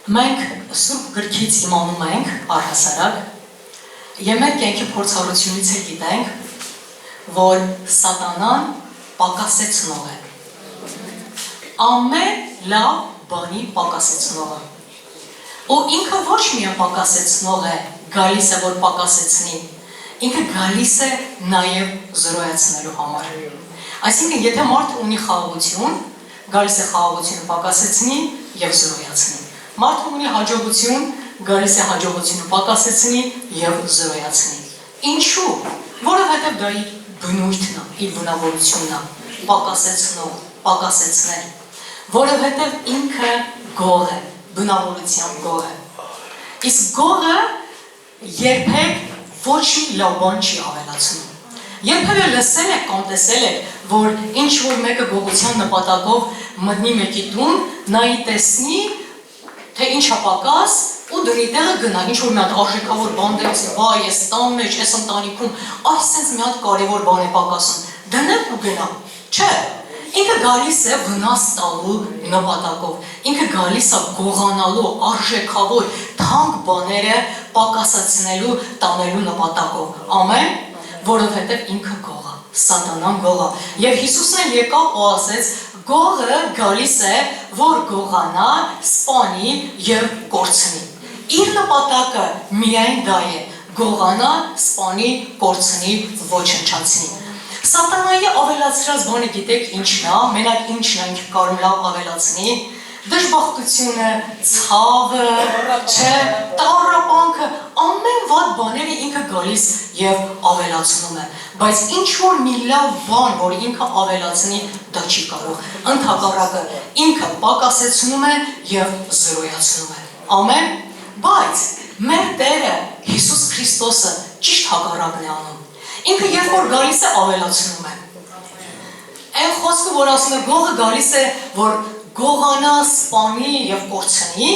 Մենք Սուրբ գրքից իմանում ենք առհասարակ եւ մեր կյանքի փորձառությունից էլ գիտենք, որ Սատանան պակասեցնող է։ Ամեն լավ բանի պակասեցնողը։ Ու ինքը ոչ միայն պակասեցնող է, գալիս է որ պակասեցնի, ինքը գալիս է նաեւ զրոյացնելու համար։ Այսինքն եթե մարդը ունի խաղաղություն, գալիս է խաղաղությունը պակասեցնի եւ զրոյացնի։ Մարդը ունի հաջողություն, գալիս է հաջողությունը պակասեցնի եւ զրոյացնի։ Ինչու՞։ Որովհետեւ դա իր բնույթն է, իր բնավորությունն է, պակասեցնել։ Որովհետեւ ինքը գող է, բնավորության գող է։ Իսկ գողը երբեք ոչ մի լավ բան չի ավելացնում։ Երբևէ լսել եք կամ տեսել եք, որ ինչ որ մեկը գողության նպատակով մտնի մեկի տուն, նայի տեսնի թե ինչա պակաս ու դրի տեղը գնա, ինչ որ մի հատ արժեքավոր բան դրեցի, վայ, ես տան մեջ, ես ընտանիքում, այսպես մի հատ կարևոր բան է պակասում, դնեմ ու գնա, չէ, ինքը գալիս է վնաս տալու նպատակով, ինքը գալիս է գողանալու, արժեքավոր, թանկ բաները պակասացնելու, տանելու նպատակով, ամեն, որովհետև ինքը գող է, Սատանան գող է, և Հիսուսն եկավ ու ասեց, գողը գալիս է, որ գողանա, սպանի և կորցնի։ Իր նպատակը միայն դա է, գողանա, սպանի, կորցնի, ոչնչացնի։ Սատանայի ավելացրած բանը գիտեք ինչն է, մենակ ինչն է ինքը կարող լավ ավելացնի, դժբախտությունը, ցավը, չէ, տառապանքը, ամեն վատ բաները ինքը գալիս և ավելացնում է, բայց ինչ որ մի լավ բան, որ ինքը ավելացնի, դա չի կարող, ընդհակառակը ինքը պակասեցնում է և զրոյացնում է, ամեն, բայց մեր Տերը Հիսուս Քրիստոսը ճիշտ հակառակն է անում, ինքը երբ որ գալիս է ավելացնում է, այն խոսքը, որ ասում է գողը գալիս է, որ գողանա, սպանի և կորցնի,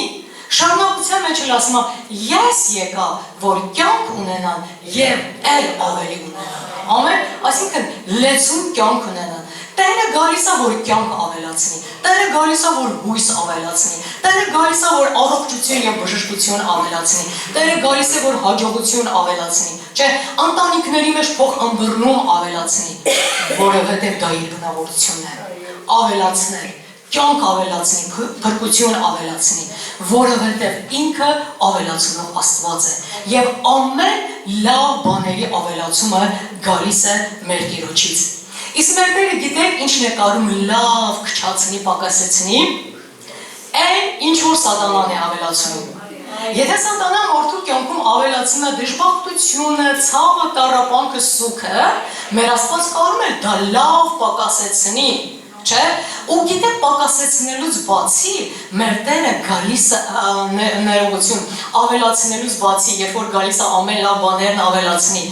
շարունակության մեջ էլ ասում է, ես եկա, որ կյանք ունենան և էլ ավելի ունենան, ամեն, այսինքն լեցուն կյանք ունենան, Տերը գալիս է, որ կյանք ավելացնի, Տերը գալիս է, որ հույս ավելացնի, Տերը գալիս է, որ առողջություն և բժշկություն ավելացնի, Տերը գալիս է, որ հաջողություն ավելացնի, չէ, ընտանիքների մեջ փող ըմբռնում ավելացնի, որովհետև դա իր բնավորությունն է, ավելացնել, կյանք ավելացնի, փրկություն ավելացնի, որովհետև ինքը ավելացնող Աստված է, և ամեն լավ բաների ավելացումը գալիս է մեր Տիրոջից։ Իսկ մեր Տերը գիտեք ինչն է կարում լավ քչացնի, պակասեցնի, այն ինչ որ Սատանան է ավելացնում։ Եթե Սատանան մարդու կյանքում ավելացնում է դժբախտությունը, ցավը, տառապանքը, սուգը, մեր Աստված կարում է դա լավ պակասեցնի, չէ, ու գիտեք պակասեցնելուց բացի, մեր Տերը գալիս ներողություն, ավելացնելուց բացի, երբ որ գալիս է ամեն լավ բաներն ավելացնի,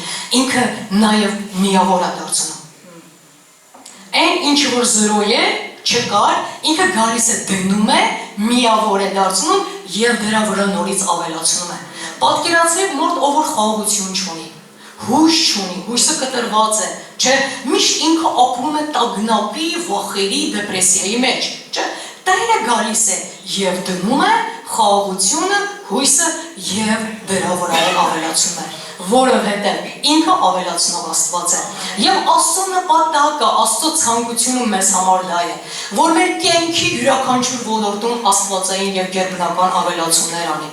ինքը նաև միավոր է դարձնում։ Այն ինչ որ զրոյ է, չկար, ինքը գալիս է դնում է, միավոր է դարձնում և դրա վրա նորից ավելացնում է։ Պատկերացրեք մարդ, ով որ խաղաղություն չունի, հույս չունի, հույսը կտրված է, չէ, միշտ ինքը ապրում է տագնապի, վախերի, դեպրեսիայի մեջ, չէ, Տերը գալիս է և դնում է խաղաղությունը, հույսը և դրա վրա ավելացում է, որովհետև ինքը ավելացնող Աստված է։ Եվ Աստծո նպատակը, Աստծո ցանկությունը մեզ համար դա է, որ մեր կյանքի յուրաքանչյուր ոլորտում աստվածային և գերբնական ավելացումներ անի։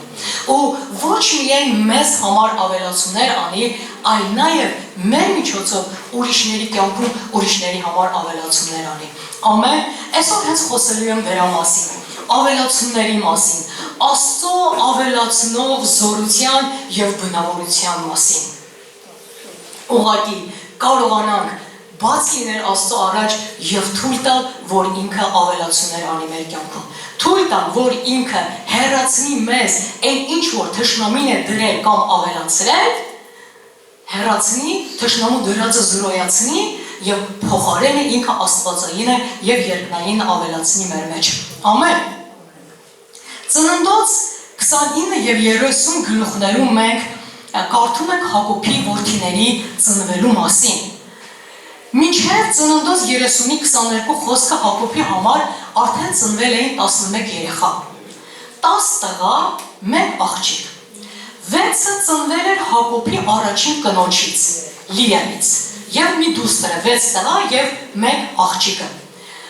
Ու ոչ միայն մեզ համար ավելացումներ անի, այլ նաև մեր միջոցով ուրիշների կյանքում ուրիշների համար ավելացումներ անի։ Ամեն, այսօր հենց խոսելու եմ դրա մասին, ավելացումների մասին, Աստծո ավելացնող զորության և բնավորության մասին։ Ուղղակի կարողանանք բաց լինել Աստծո առաջ և թույլ տալ, որ ինքը ավելացումներ անի մեր կյանքում։ Թույլ տալ, որ ինքը հեռացնի մեզ այն ինչ որ թշնամին է դրել կամ ավելացրել, հեռացնի, թշնամու դրածը զրոյացնի և փոխարենը ինքը աստվածային է և երկնային ավելացնի մեր մեջ։ Ամեն։ Ծննդոց 29 և 30 գլուխներում մենք կարդում ենք Հակոբի որդիների ծնվելու մասին։ Մինչև ծննդոց 30-22 խոսքը Հակոբի համար արդեն ծնվել էին 11 երեխա, 10 տղա, 1 աղջիկ։ 6-ը ծնվել էր Հակոբի առաջին կնոջից, Լիայից, և մի դուստր, 6 տղա և 1 աղջիկը։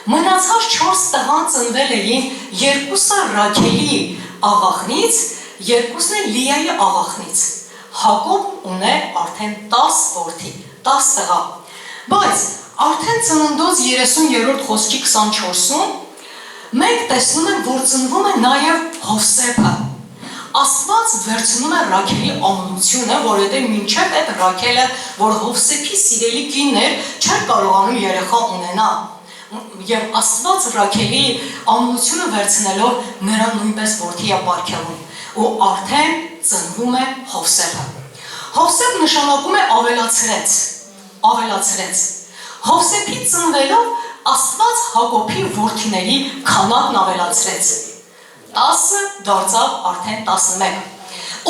Մնացած 4 տղան ծնվել էին 2-ը Ռաքելի աղախնից, 2-ն էլ Լիայի աղախնից։ Հակոբ ուներ արդեն 10 որդի, 10 տղա։ Բայց արդեն ծննդոց 30-րդ խոսքի 24-ում մենք տեսնում ենք, որ ծնվում է նաև Հովսեփը։ Աստված վերցնում է Ռաքելի ամնությունը, որովհետև մինչև այդ Ռաքելը, որ Հովսեփի սիրելի կինն էր, չէր կարողանում երեխա ունենա։ Եվ Աստված Ռաքելի ամնությունը վերցնելով նրան նույնպես որդի է պարգևում, ու արդեն ծնվում է Հովսեփը։ Հովսեփ նշանակում է ավելացրեց։ Հովսեփի ծնվելով Աստված Հակոբի որդիների քանակն ավելացրեց։ 10-ը դարձավ արդեն 11։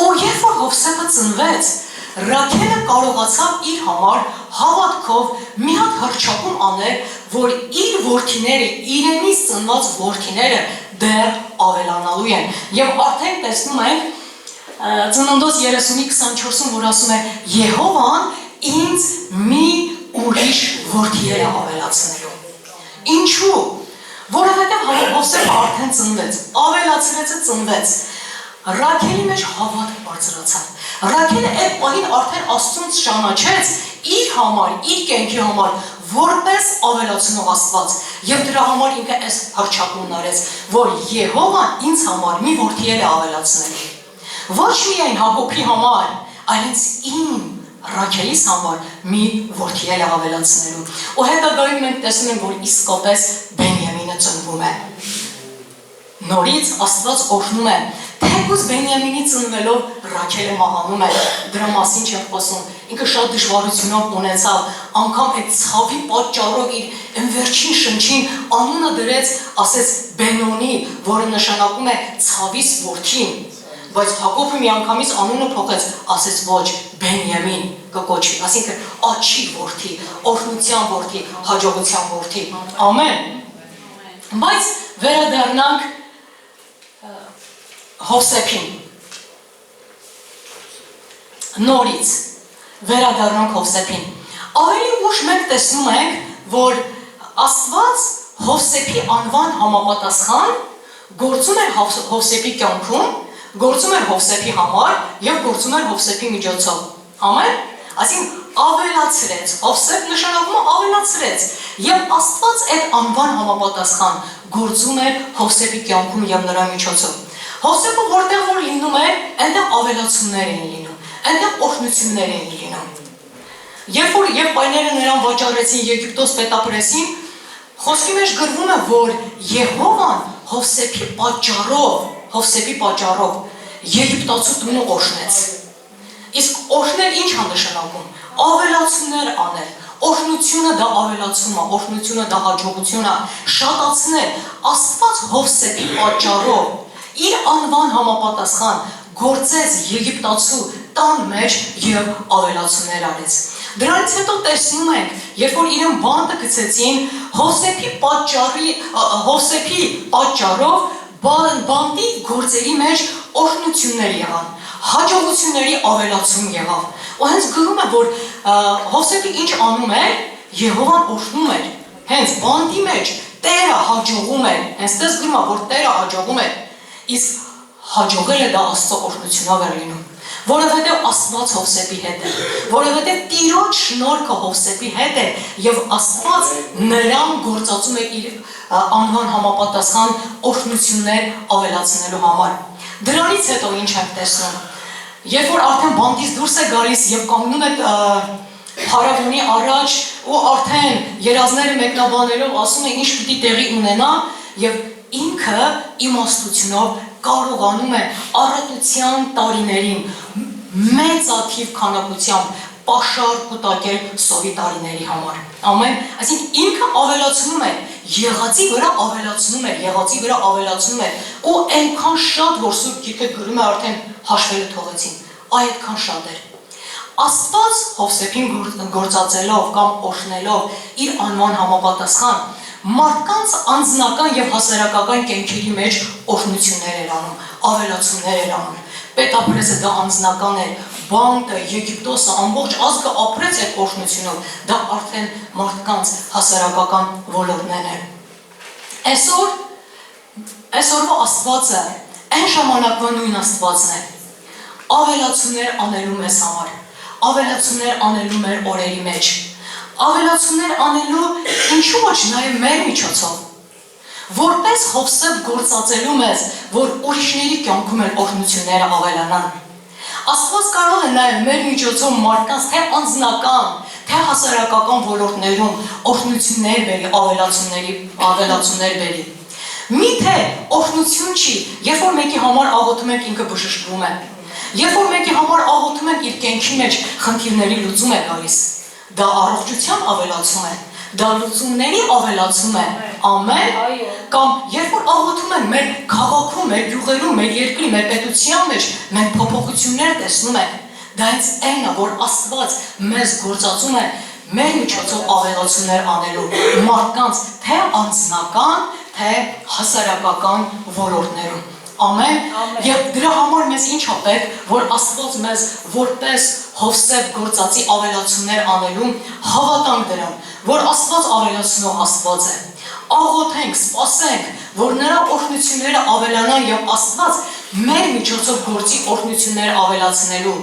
Ու երբ որ Հովսեփը ծնվեց, Ռաքելը կարողացավ իր համար հավատքով մի հատ հռչակում անել, որ իր որդիները, իրենից ծնված որդիները դեռ ավելանալու են։ Եվ արդեն տեսնում ենք ծննդոց 30-24-ում, որ ասում է Եհովան ինձ մի ուրիշ որդիեր է ավելացնելու։ Ինչու՞։ Որովհետև Հովսեփը արդեն ծնվեց, ավելացրեցը ծնվեց։ Ռաքելի մեջ հավատք բարձրացավ։ Ռաքելը այդ պահին արդեն Աստծուն ճանաչեց իր համար, իր կյանքի համար, որպես ավելացնող Աստված, եւ դրա համար ինքը այս հռչակումն արեց, որ Եհովան ինձ համար մի որդի է ավելացնել։ Ոչ միայն Հակոբի համար, այլև իմ Ռաքելիս համար մի որդի է ավելացնելու։ Ու հետագայում մենք տեսնում ենք, որ իսկապես Բենյամինը ծնվում է։ Նորից Աստված օրհնում է, թեկուզ Բենյամինի ծնվելով Ռաքելը մահանում է, դրա մասին չենք խոսում, ինքը շատ դժվարությունով ունեցավ, անգամ այդ ցավի պատճառով իր վերջին շնչին անունը դրեց, ասեց Բենոնի, որը նշանակում է ցավից որդին, բայց Հակոբը միանգամից անունը փոխեց, ասեց ոչ, Բենյամին կկոչվի, այսինքն աչքի որդի, օրհնության որդի, հաջողության որդի, ամեն։ Բայց վերադառնանք Հովսեփին, նորից վերադառնանք Հովսեփին։ Ավելի ուշ մենք տեսնում ենք, որ Աստված Հովսեփի անվան համապատասխան գործում էր Հովսեփի կյանքում, գործում էր Հովսեփի համար և գործում էր Հովսեփի միջոցով։ Ամեն, այսինքն ավելացրեց, Հովսեփ նշանակում ավելացրեց, և Աստված այդ անվան համապատասխան գործում էր Հովսեփի կյանքում և նրա միջոցով։ Հովսեփը որտեղ որ լինում էր, այնտեղ ավելացումներ էին լինում, այնտեղ օրհնություններ էին լինում։ Երբ որ եղբայրները նրան վաճառեցին Եգիպտոս պետապրեսին, խոսքի մեջ գրվում է, որ Եհովան Հովսեփի պատճառով Եգիպտացու տունը օրհնեց։ Իսկ օրհնել ինչ է նշանակում։ Ավելացումներ անել։ Օրհնությունը դա ավելացում է, օրհնությունը դա հաջողություն է, շատացնել։ Աստված Հովսեփի պատճառով իր անվան համապատասխան գործեց Եգիպտացու տան մեջ և ավելացումներ արեց։ Դրանից հետո տեսնում ենք, երբ որ իրեն բանտը գցեցին, Հովսեփի պատճառով բանտի գործերի մեջ օրհնություններ եղան, հաջողությունների ավելացում եղավ։ Ու հենց գրում է, որ Հովսեփը ինչ անում էր, Եհովան օրհնում էր, հենց բանտի մեջ Տերը հաջողում էր, հենց դες գրում է, որ Տերը հաջողում էր, իսկ հաջողելը դա Աստծո օրհնությունով էր լինում, որովհետև Աստված Հովսեփի հետ է, որովհետև Տիրոջ շնորհքը Հովսեփի հետ է և Աստված նրան գործածում է իր անվան համապատասխան օրհնություններ ավելացնելու համար։ Դրանից հետո ինչ ենք տեսնում։ Երբ որ արդեն բանտից դուրս է գալիս և կանգնում է փարավոնի առաջ ու արդեն երազները մեկնաբանելով ասում է ինչ պիտի տեղի ունենա և ինքը իմաստությունով կարողանում է առատության տարիներին մեծաթիվ քանակությամբ պաշար կուտակել սովի տարիների համար։ Ամեն, այսինքն ինքը ավելացնում է, եղածի վրա ավելացնում է ու այնքան շատ, որ Սուրբ Գիրքը գրում է արդեն հաշվելը թողեցին, այդքան շատ էր։ Աստված Հովսեփին գործածելով կամ օրհնելով իր անվան համապատասխան մարդկանց անձնական եւ հասարակական կյանքերի մեջ օրհնություններ էր անում, ավելացումներ էր անում։ Պետապրեսը դա անձնական էր, բանտը, Եգիպտոսը, ամբողջ ազգը ապրեց այդ օրհնությունով, դա արդեն մարդկանց հասարակական ոլորտներն էր։ Այսօրվա Աստվածը այն ժամանակվա նույն Աստվածն է, ավելացումներ անելու մեզ համար, ավելացումներ անելու մեր օրերի մեջ, ավելացումներ անելու ինչու ոչ նաև մեր միջոցով, որպես Հովսեփ գործածելու մեզ, որ ուրիշների կյանքում էլ օրհնությունները ավելանան։ Աստված կարող է նաև մեր միջոցով մարդկանց թե անձնական, թե հասարակական ոլորտներում օրհնություններ բերի, ավելացումներ բերի։ Միթե օրհնություն չի, երբ որ մեկի համար աղոթում ենք ինքը բժշկվում է, երբ որ մեկի համար աղոթում ենք իր կյանքի մեջ խնդիրների լուծում է գալիս, դա առողջության ավելացում է, դա լուծումների ավելացում է, ամեն, կամ երբ որ աղոթում ենք մեր քաղաքում, մեր գյուղերում, մեր երկրի, մեր պետության մեջ, մենք փոփոխություններ տեսնում ենք, դա հենց այն է, որ Աստված մեզ գործածում է մեր միջոցով ավելացումներ անելու մարդկանց թե անձնական, թե հասարակական ոլորտներում։ Ամեն, եւ դրա համար մեզ ինչ է պետք, որ Աստված մեզ որպես Հովսեփ գործածի ավելացումներ անելու հավատանք դրան, որ Աստված ավելացնող Աստված է։ Աղոթենք, սպասենք, որ նրա օրհնությունները ավելանան եւ Աստված մեր միջոցով գործի օրհնություններ ավելացնելու։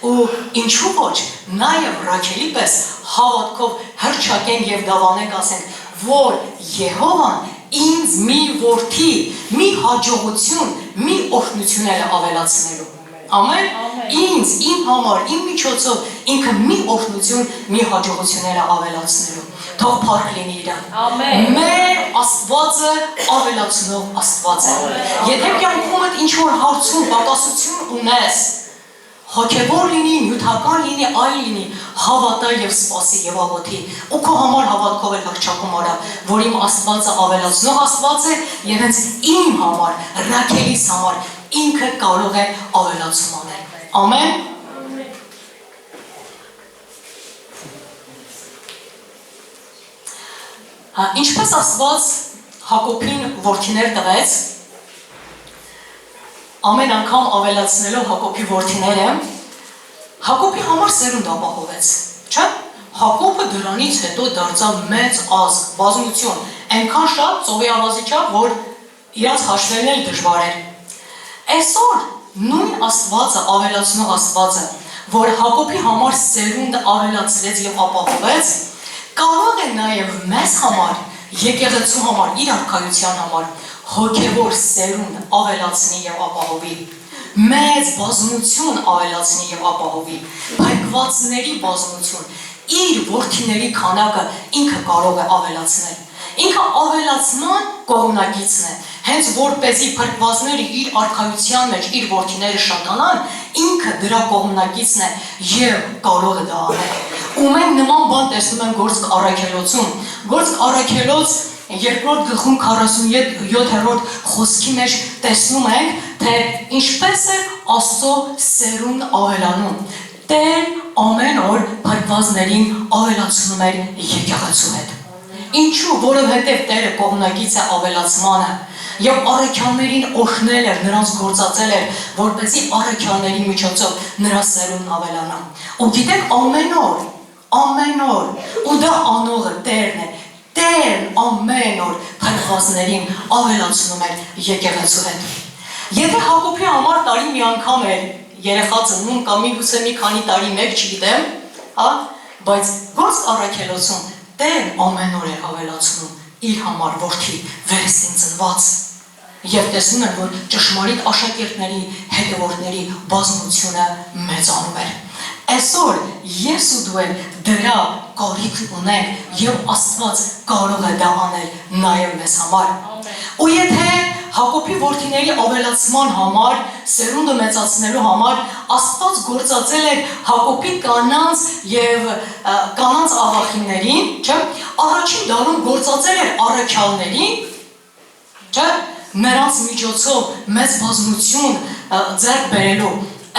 Ու ինչու ոչ, նաեւ Ռաքելի պես հավատքով հրճակենք եւ դավանենք, ասենք, որ Եհովան ինձ մի որդի, մի հաջողություն, մի օրհնություններ ավելացնելու։ Ամեն, ինձ, իմ համար, իմ միջոցով ինքը մի օրհնություն, մի հաջողություններ ավելացնելու։ Թող փառք լինի իրան։ Մեր Աստվածը ավելացնող Աստված է։ Եթե կյանքումդ ինչ որ հարցում պակասություն ունես, հոգևոր լինի, նյութական լինի, այլ լինի, հավատա եւ սպասի եւ աղոթի։ Ու քո համար հավատքով էլ հռչակում արա, որ իմ Աստվածը ավելացնող Աստված է եւ հենց իմ համար, Ռաքելիս համար ինքը կարող է ավելացում անել։ Ամեն։ Ինչպես Աստված Հակոբին որդիներ տվեց, ամեն անգամ ավելացնելով Հակոբի որդիները, Հակոբի համար սերունդ ապահովեց, չէ՞։ Հակոբը դրանից հետո դարձավ մեծ ազգ, բազմություն, այնքան շատ ծովի ավազի չափ, որ իրաց հաշվելն էլ դժվար էր։ Այսօր նույն Աստվածը, ավելացնող Աստվածը, որ Հակոբի համար սերունդ ավելացրեց եւ ապահովեց, կարող է նաեւ մեզ համար, եկեղեցու համար, իր արքայության համար հոգևոր սերունդ ավելացնի եւ ապահովի, մեծ բազմություն ավելացնի եւ ապահովի, փրկվածների բազմություն, իր որդիների քանակը ինքը կարող է ավելացնել։ Ինքը ավելացման կողմնակիցն է, հենց որպեսզի փրկվածները իր արքայության մեջ իր որդիները շատանան, ինքը դրա կողմնակիցն է եւ կարող է դա անել։ Ու մենք նման բան տեսնում ենք Գործք առաքելոցում, Գործք առաքելոց երկրորդ գլխում 47-րդ խոսքի մեջ տեսնում ենք, թե ինչպես է Աստծո սերունդ ավելանում։ Տեր ամեն օր փրկվածներին ավելացնում էր եկեղեցու հետ։ Ինչու, որովհետև Տերը կողմնակից է ավելացմանը եւ առաքյալներին օրհնել էր, նրանց գործածել էր, որպեսզի առաքյալների միջոցով նրա սերունդն ավելանա։ Ու գիտեք, ամեն օր, ու դա անողը Տերն է, Տերն ամեն օր փրկվածներին ավելացնում էր եկեղեցու հետ։ Եթե Հակոբի համար տարի մի անգամ էր երեխա ծնվում կամ միգուցե մի քանի տարի մեկ չգիտեմ, բայց Գործք առաքելոցում Տերն ամեն օր է ավելացնում իր համար որդի վերստին ծնված եւ տեսնում են, որ ճշմարիտ աշակերտների, հետևորդների բազմությունը մեծանում էր։ Այսօր ես ու դու դրա կարիք ունենք եւ Աստված կարող է դա անել նաեւ մեզ համար։ Ու եթե Հակոբի որդիների ավելացման համար, սերունդը մեծացնելու համար Աստված գործածել էր Հակոբի կանանց եւ կանանց աղախիններին, չէ՞, առաջին դարում գործածել էր առաքյալներին, չէ՞, նրանց միջոցով մեծ բազմություն ձեռք բերելու։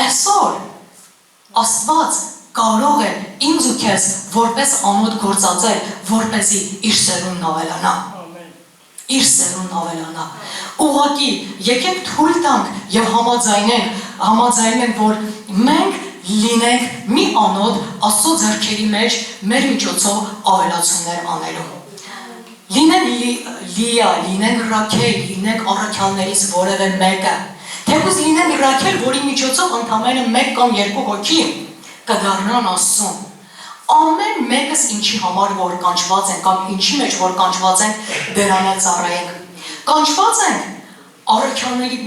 Այսօր Աստված կարող է ինձ ու քեզ որպես անոթ գործածել, որպեսզի իր սերունդն ավելանա։ Իր սերունդն ավելանա։ Ուղղակի եկեք թույլ տանք եւ համաձայնենք, որ մենք լինենք մի անոթ Աստծո ձեռքերի մեջ մեր միջոցով ավելացումներ անելու։ Լինենք Լիա, լինենք Ռաքել, լինենք առաքյալներից որևէ մեկը, թեկուզ լինենք Ռաքել, որի միջոցով ընդամենը 1 կամ 2 հոգի կդառնան Աստծուն։ Ամեն մեկս ինչի համար որ կանչված են կամ ինչի մեջ որ կանչված են, դրան էլ ծառայենք։ Կանչված ենք առաքյալների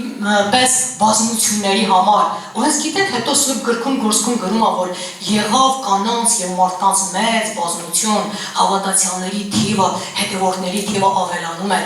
պես բազմությունների համար, ու հենց գիտեք հետո Սուրբ գրքում գործքում գրում է, որ եղավ կանանց եւ մարդկանց մեծ բազմություն, հավատացյալների թիվը, հետևորդների թիվը ավելանում է։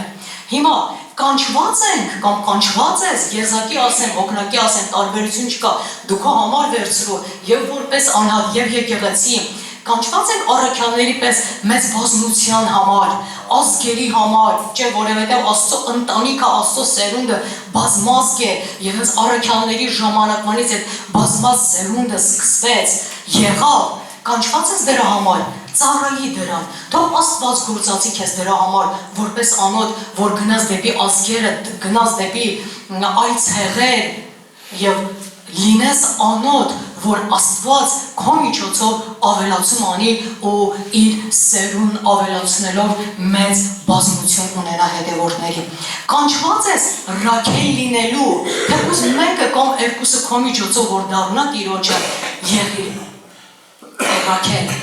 Հիմա կանչված ենք կամ կանչված ես, եզակի ասեմ, հոգնակի ասեմ, տարբերություն չկա, դու քո համար վերցրու եւ որպես անհատ եւ եկեղեցի կանչված ենք առաքյալների պես մեծ բազմության համար, ազգերի համար, չէ, որովհետև Աստծո ընտանիքը, Աստծո սերունդը բազմազգ է, եւ հենց առաքյալների ժամանակվանից այդ բազմազգ սերունդը սկսվեց, եղավ, կանչված ես դրա համար, ծառայի դրան, թող Աստված գործածի քեզ դրա համար, որպես անոթ, որ գնաս դեպի ազգերը, գնաս դեպի այցեղեր եւ լինես անոթ, որ Աստված քո միջոցով ավելացում անի ու իր սերուն ավելացնելով մեծ բազմություն ունենա հետևորդների։ Կանչված ես Ռաքել լինելու, թեկուզ մեկը կամ երկուսը քո միջոցով որ դառնա Տիրոջը, եղի Ռաքել,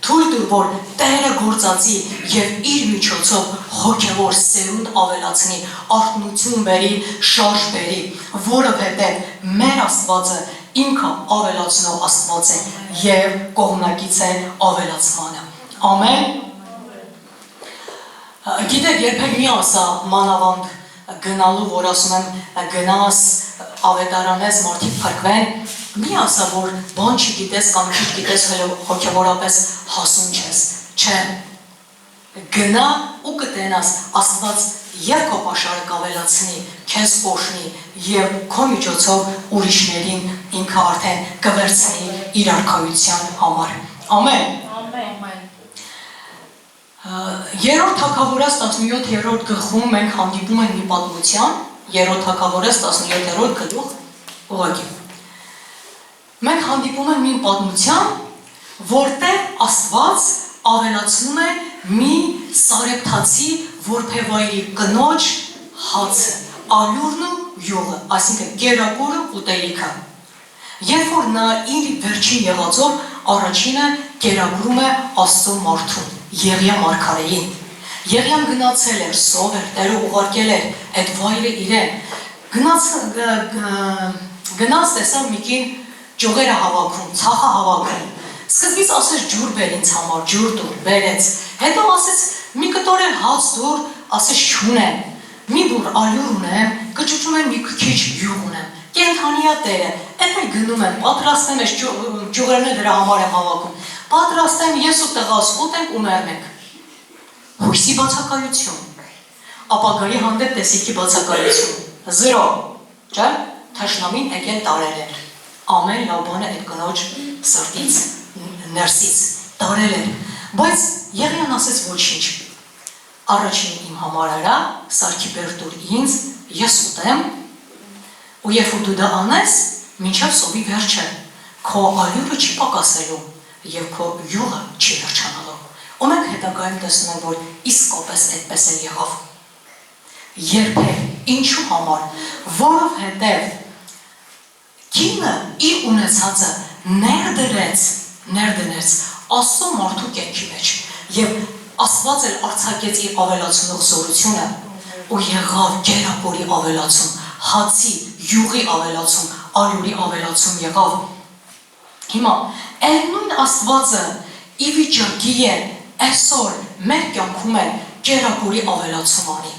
թույլ տուր որ Տերը գործածի եւ իր միջոցով հոգեվոր սերունդ ավելացնի, արթնություն բերի, շարժ բերի, որովհետեւ մեր Աստվածը ինքը ավելացնող Աստված է եւ կողմնակից է ավելացմանը։ Ամեն։ Գիտեք, երբեք մի ասա մանավանդ գնալու, որ ասում եմ գնաս ավետարանես մարդիկ փրկվեն, մի ասա, որ բան չգիտես կամ քիչ գիտես հոգեվորապես հասուն չես, չէ, գնա ու կտենաս Աստված եւ քո պաշարը կավելացնի, քեզ կօշնի եւ քո միջոցով ուրիշներին ինքը արդեն կվերցնի իր արքայության համար։ Ամեն։ Ամեն։ Երրորդ Թագավորաց 17-րդ գլխում մենք հանդիպում ենք մի պատմության, Երրորդ Թագավորաց 17-րդ գլուխ, ուղղակի։ Մենք հանդիպում ենք մի պատմության, որտեղ Աստված ավելացնում է մի Սարեփթացի որբևայրի կնոջ հացը, ալյուրն ու յուղը, այսինքն կերակուրը ուտելիքը։ Երբ որ նա իր վերջին եղածով առաջինը կերակուրում է Աստծո մարդուն, Եղիա մարգարեին։ Եղիան գնացել էր, սով էր, Տերը ուղարկել էր այդ վայրը իրեն։ Գնաց տեսավ մի կին ճյուղերը հավաքում, ցախը հավաքում։ Սկզբից ասեց ջուր բեր ինձ համար, ջուր տուր, բերեց։ Հետո ասեց մի կտոր հաց տուր, ասեց չունեմ։ Մի բուր ալյուր ունեմ, կճուճում եմ մի քիչ յուղ ունեմ։ Կենթանիա Տերը, այդ էլ գնում եմ, պատրաստեմ այս ջուղերն դրա համար եմ հավաքում։ Պատրաստեմ ես ու տղաս ուտենք ու մեռնենք։ Հույսի բացակայություն, ապագայի հանդեպ տեսիքի բացակայություն, 0, չէ՞, թշնամին եկել տարել էր, ամեն լավ բանը այդ կնոջ սրտից, ներսից տարել էր, բայց Եղիան ասեց ոչինչ, առաջին իմ համար արա, սարքի բեր տուր ինձ, ես ուտեմ, ու երբ դու դա անես, մինչև սովի վերջը, քո ալյուրը չի պակասելու եւ քո յուղը չի վերջանալու։ Ու մենք հետագայում տեսնում ենք, որ իսկապես այդպես էլ եղավ։ Երբեք, ինչու համար, որովհետև կինը իր ունեցածը ներդրեց Աստծո մարդու կյանքի մեջ եւ Աստված էլ արձակեց իր ավելացնող զորությունը ու եղավ կերակուրի ավելացում, հացի, յուղի ավելացում, ալյուրի ավելացում եղավ։ Հիմա այդ նույն Աստվածը ի վիճակի է այսօր մեր կյանքում է կերակուրի ավելացում անի։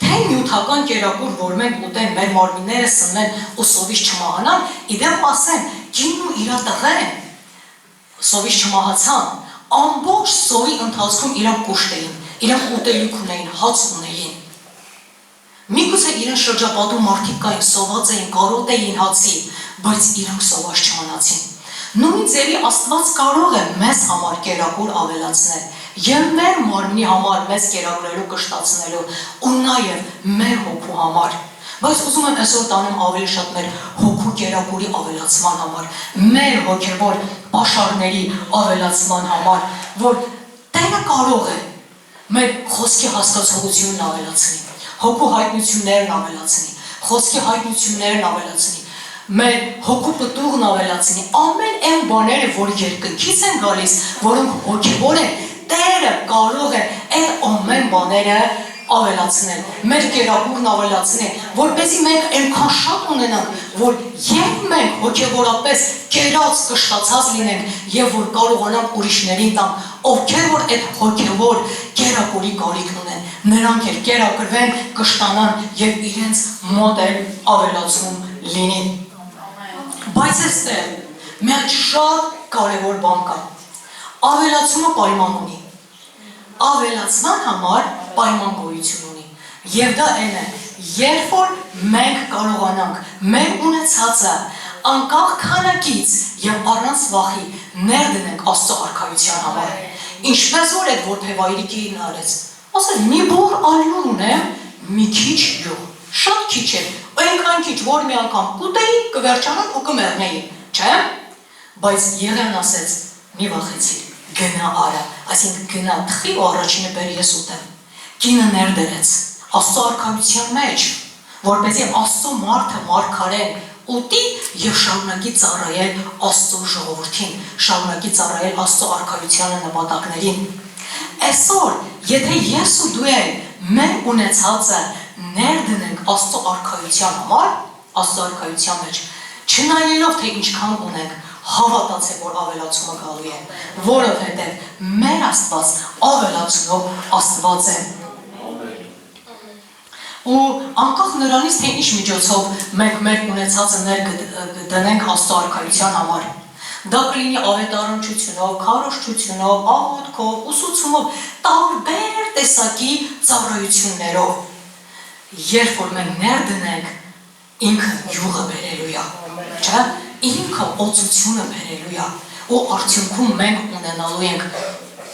Թե նյութական կերակուր, որ մենք ուտենք, մեր մարմինները սնեն ու սովից չմահանան, իդեպ ասեմ, կինն ու իր տղեն սովից չմահացան, ամբողջ սովի ընթացքում իրանք կուշտ էին, իրանք ուտելիք ունեին, հաց ունեին։ Միգուցե իրեն շրջապատում մարդիկ կային, սոված էին, կարոտ էին հացի, բայց իրանք սոված չմնացին։ Նույն ձևի Աստված կարող է մեզ համար կերակուր ավելացնել եւ մեր մարմնի համար մեզ կերակրելու, կշտացնելու ու նաեւ մեր հոգու համար։ Բայց ուզում եմ այսօր տանեմ ավելի շատ մեր հոգու կերակուրի ավելացման համար, մեր հոգևոր պաշարների ավելացման համար, որ Տերը կարող է մեր խոսքի հասկացողությունն ավելացնի, հոգու հայտնություններն ավելացնի, խոսքի հայտնություններն ավելացնի, մեր հոգու պտուղն ավելացնի, ամեն այն բաները, որ երկնքից են գալիս, որոնք հոգևոր են, Տերը կարող է այդ ամեն բաները ավելացնել, մեր կերակուրն ավելացնել, որպեսզի մենք այնքան շատ ունենանք, որ երբ մենք հոգևորապես կերած, կշտացած լինենք եւ որ կարողանանք ուրիշներին տանք, ովքեր որ այդ հոգևոր կերակուրի կարիքն ունեն, նրանք էլ կերակրվեն, կշտանան եւ իրենց մոտ էլ ավելացում լինի։ Բայց այստեղ մի շատ կարևոր բան կա։ Ավելացումը պայման ունի։ Ավելացման համար պայման գոյություն ունի։ Եվ դա այն է, երբ որ մենք կարողանանք մեր ունեցածը անկախ քանակից եւ առանց վախի ներդնենք Աստծո արքայության համար։ Ինչպես որ այդ որբևայրի կինն արեց։ Ասել մի բուռ ալյուր ունեմ, մի քիչ յուղ, շատ քիչ է, այնքան քիչ, որ մի անգամ կուտեի, կվերջանան ու կմեռնեի, չէ՞։ Բայց Եղիան ասեց, մի վախեցի, գնա արա, այսինքն գնա թխի ու առաջինը բեր ես ուտեմ։ Կինը ներդրեց Աստծո արքայության մեջ, որպեսզի Աստծո մարդը մարգարեն ուտի եւ շարունակի ծառայել Աստծո ժողովրդին, շարունակի ծառայել Աստծո արքայությանը նպատակներին։ Այսօր, եթե ես ու դու մեր ունեցածը ներդնենք Աստծո արքայության համար, Աստծո արքայության մեջ, չնայելով թե ինչքան ունենք, հավատացեք, որ ավելացումը գալու է, որովհետև մեր Աստված ավելացնող Աստված է։ Ու անկախ նրանից, թե ինչ միջոցով մենք մեր ունեցածը ներդնենք Աստծո արքայության համար, դա կլինի ավետարանչությունով, քարոզչությունով, աղոթքով, ուսուցումով, տարբեր տեսակի ծառայություններով, երբ որ մենք ներդնենք, ինքը յուղը բերելու է, չէ՞։ Ինքը օծությունը բերելու է ու արդյունքում մենք ունենալու ենք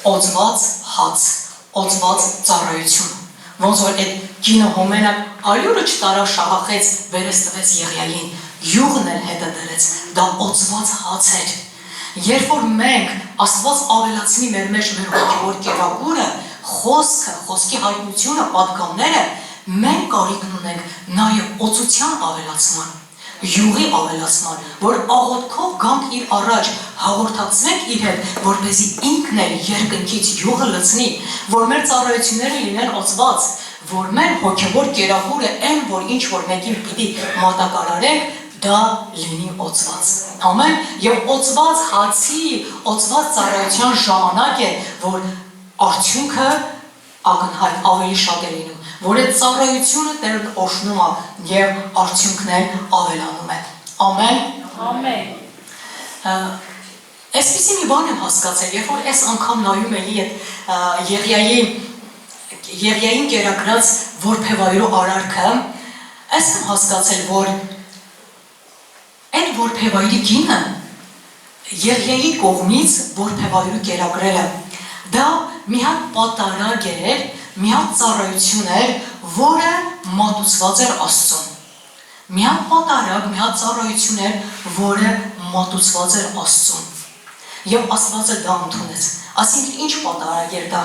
օծված հաց, օծված ծառայություն։ Ոնց որ այդ կինը հոմենակ ալյուրը չտարավ շահախեց, վերես տվեց Եղիային, յուղն էլ հետը դրեց, դա օծված հաց էր։ Երբ որ մենք Աստված ավելացնի մեր մեջ մեր հոգևոր կերակուրը, խոսքը, խոսքի հայտնությունը, պատգամները, մենք կարիք ունենք նաև օծության ավելացման, յուղի ավելացման, որ աղոթքով գանք իր առաջ, հաղորդացնենք իր հետ, որպեսզի ինքն էլ երկնքից յուղը լցնի, որ մեր ծառայությունները լինեն օծված, որ մեր հոգևոր կերակուրը այն, որ ինչ որ մեկին պիտի մատակարարենք, դա լինի օծված։ Ամեն, եւ օծված հացի, օծված ծառայության ժամանակ է, որ արդյունքը ակնհայտ ավելի շատ է լինում, որ այդ ծառայությունը Տերն օժնում է եւ արդյունքն էլ ավելանում է։ Ամեն։ Ամեն։ Այսպեսի մի բան եմ հասկացել, երբ որ այս անգամ նայում էի այդ Եղիային կերակրած որբևայրու արարքը, այս եմ հասկացել, որ այդ որբևայրի կինը Եղիայի կողմից որբևայրու կերակրելը, դա մի հատ պատարագ էր, մի հատ ծառայություն էր, որը մատուցված էր Աստծուն։ Մի հատ պատարագ, մի հատ ծառայություն էր, որը մատուցված էր Աստծուն։ Եվ Աստվածը դա ընդունեց։ Այսինքն ինչ պատարագ էր դա։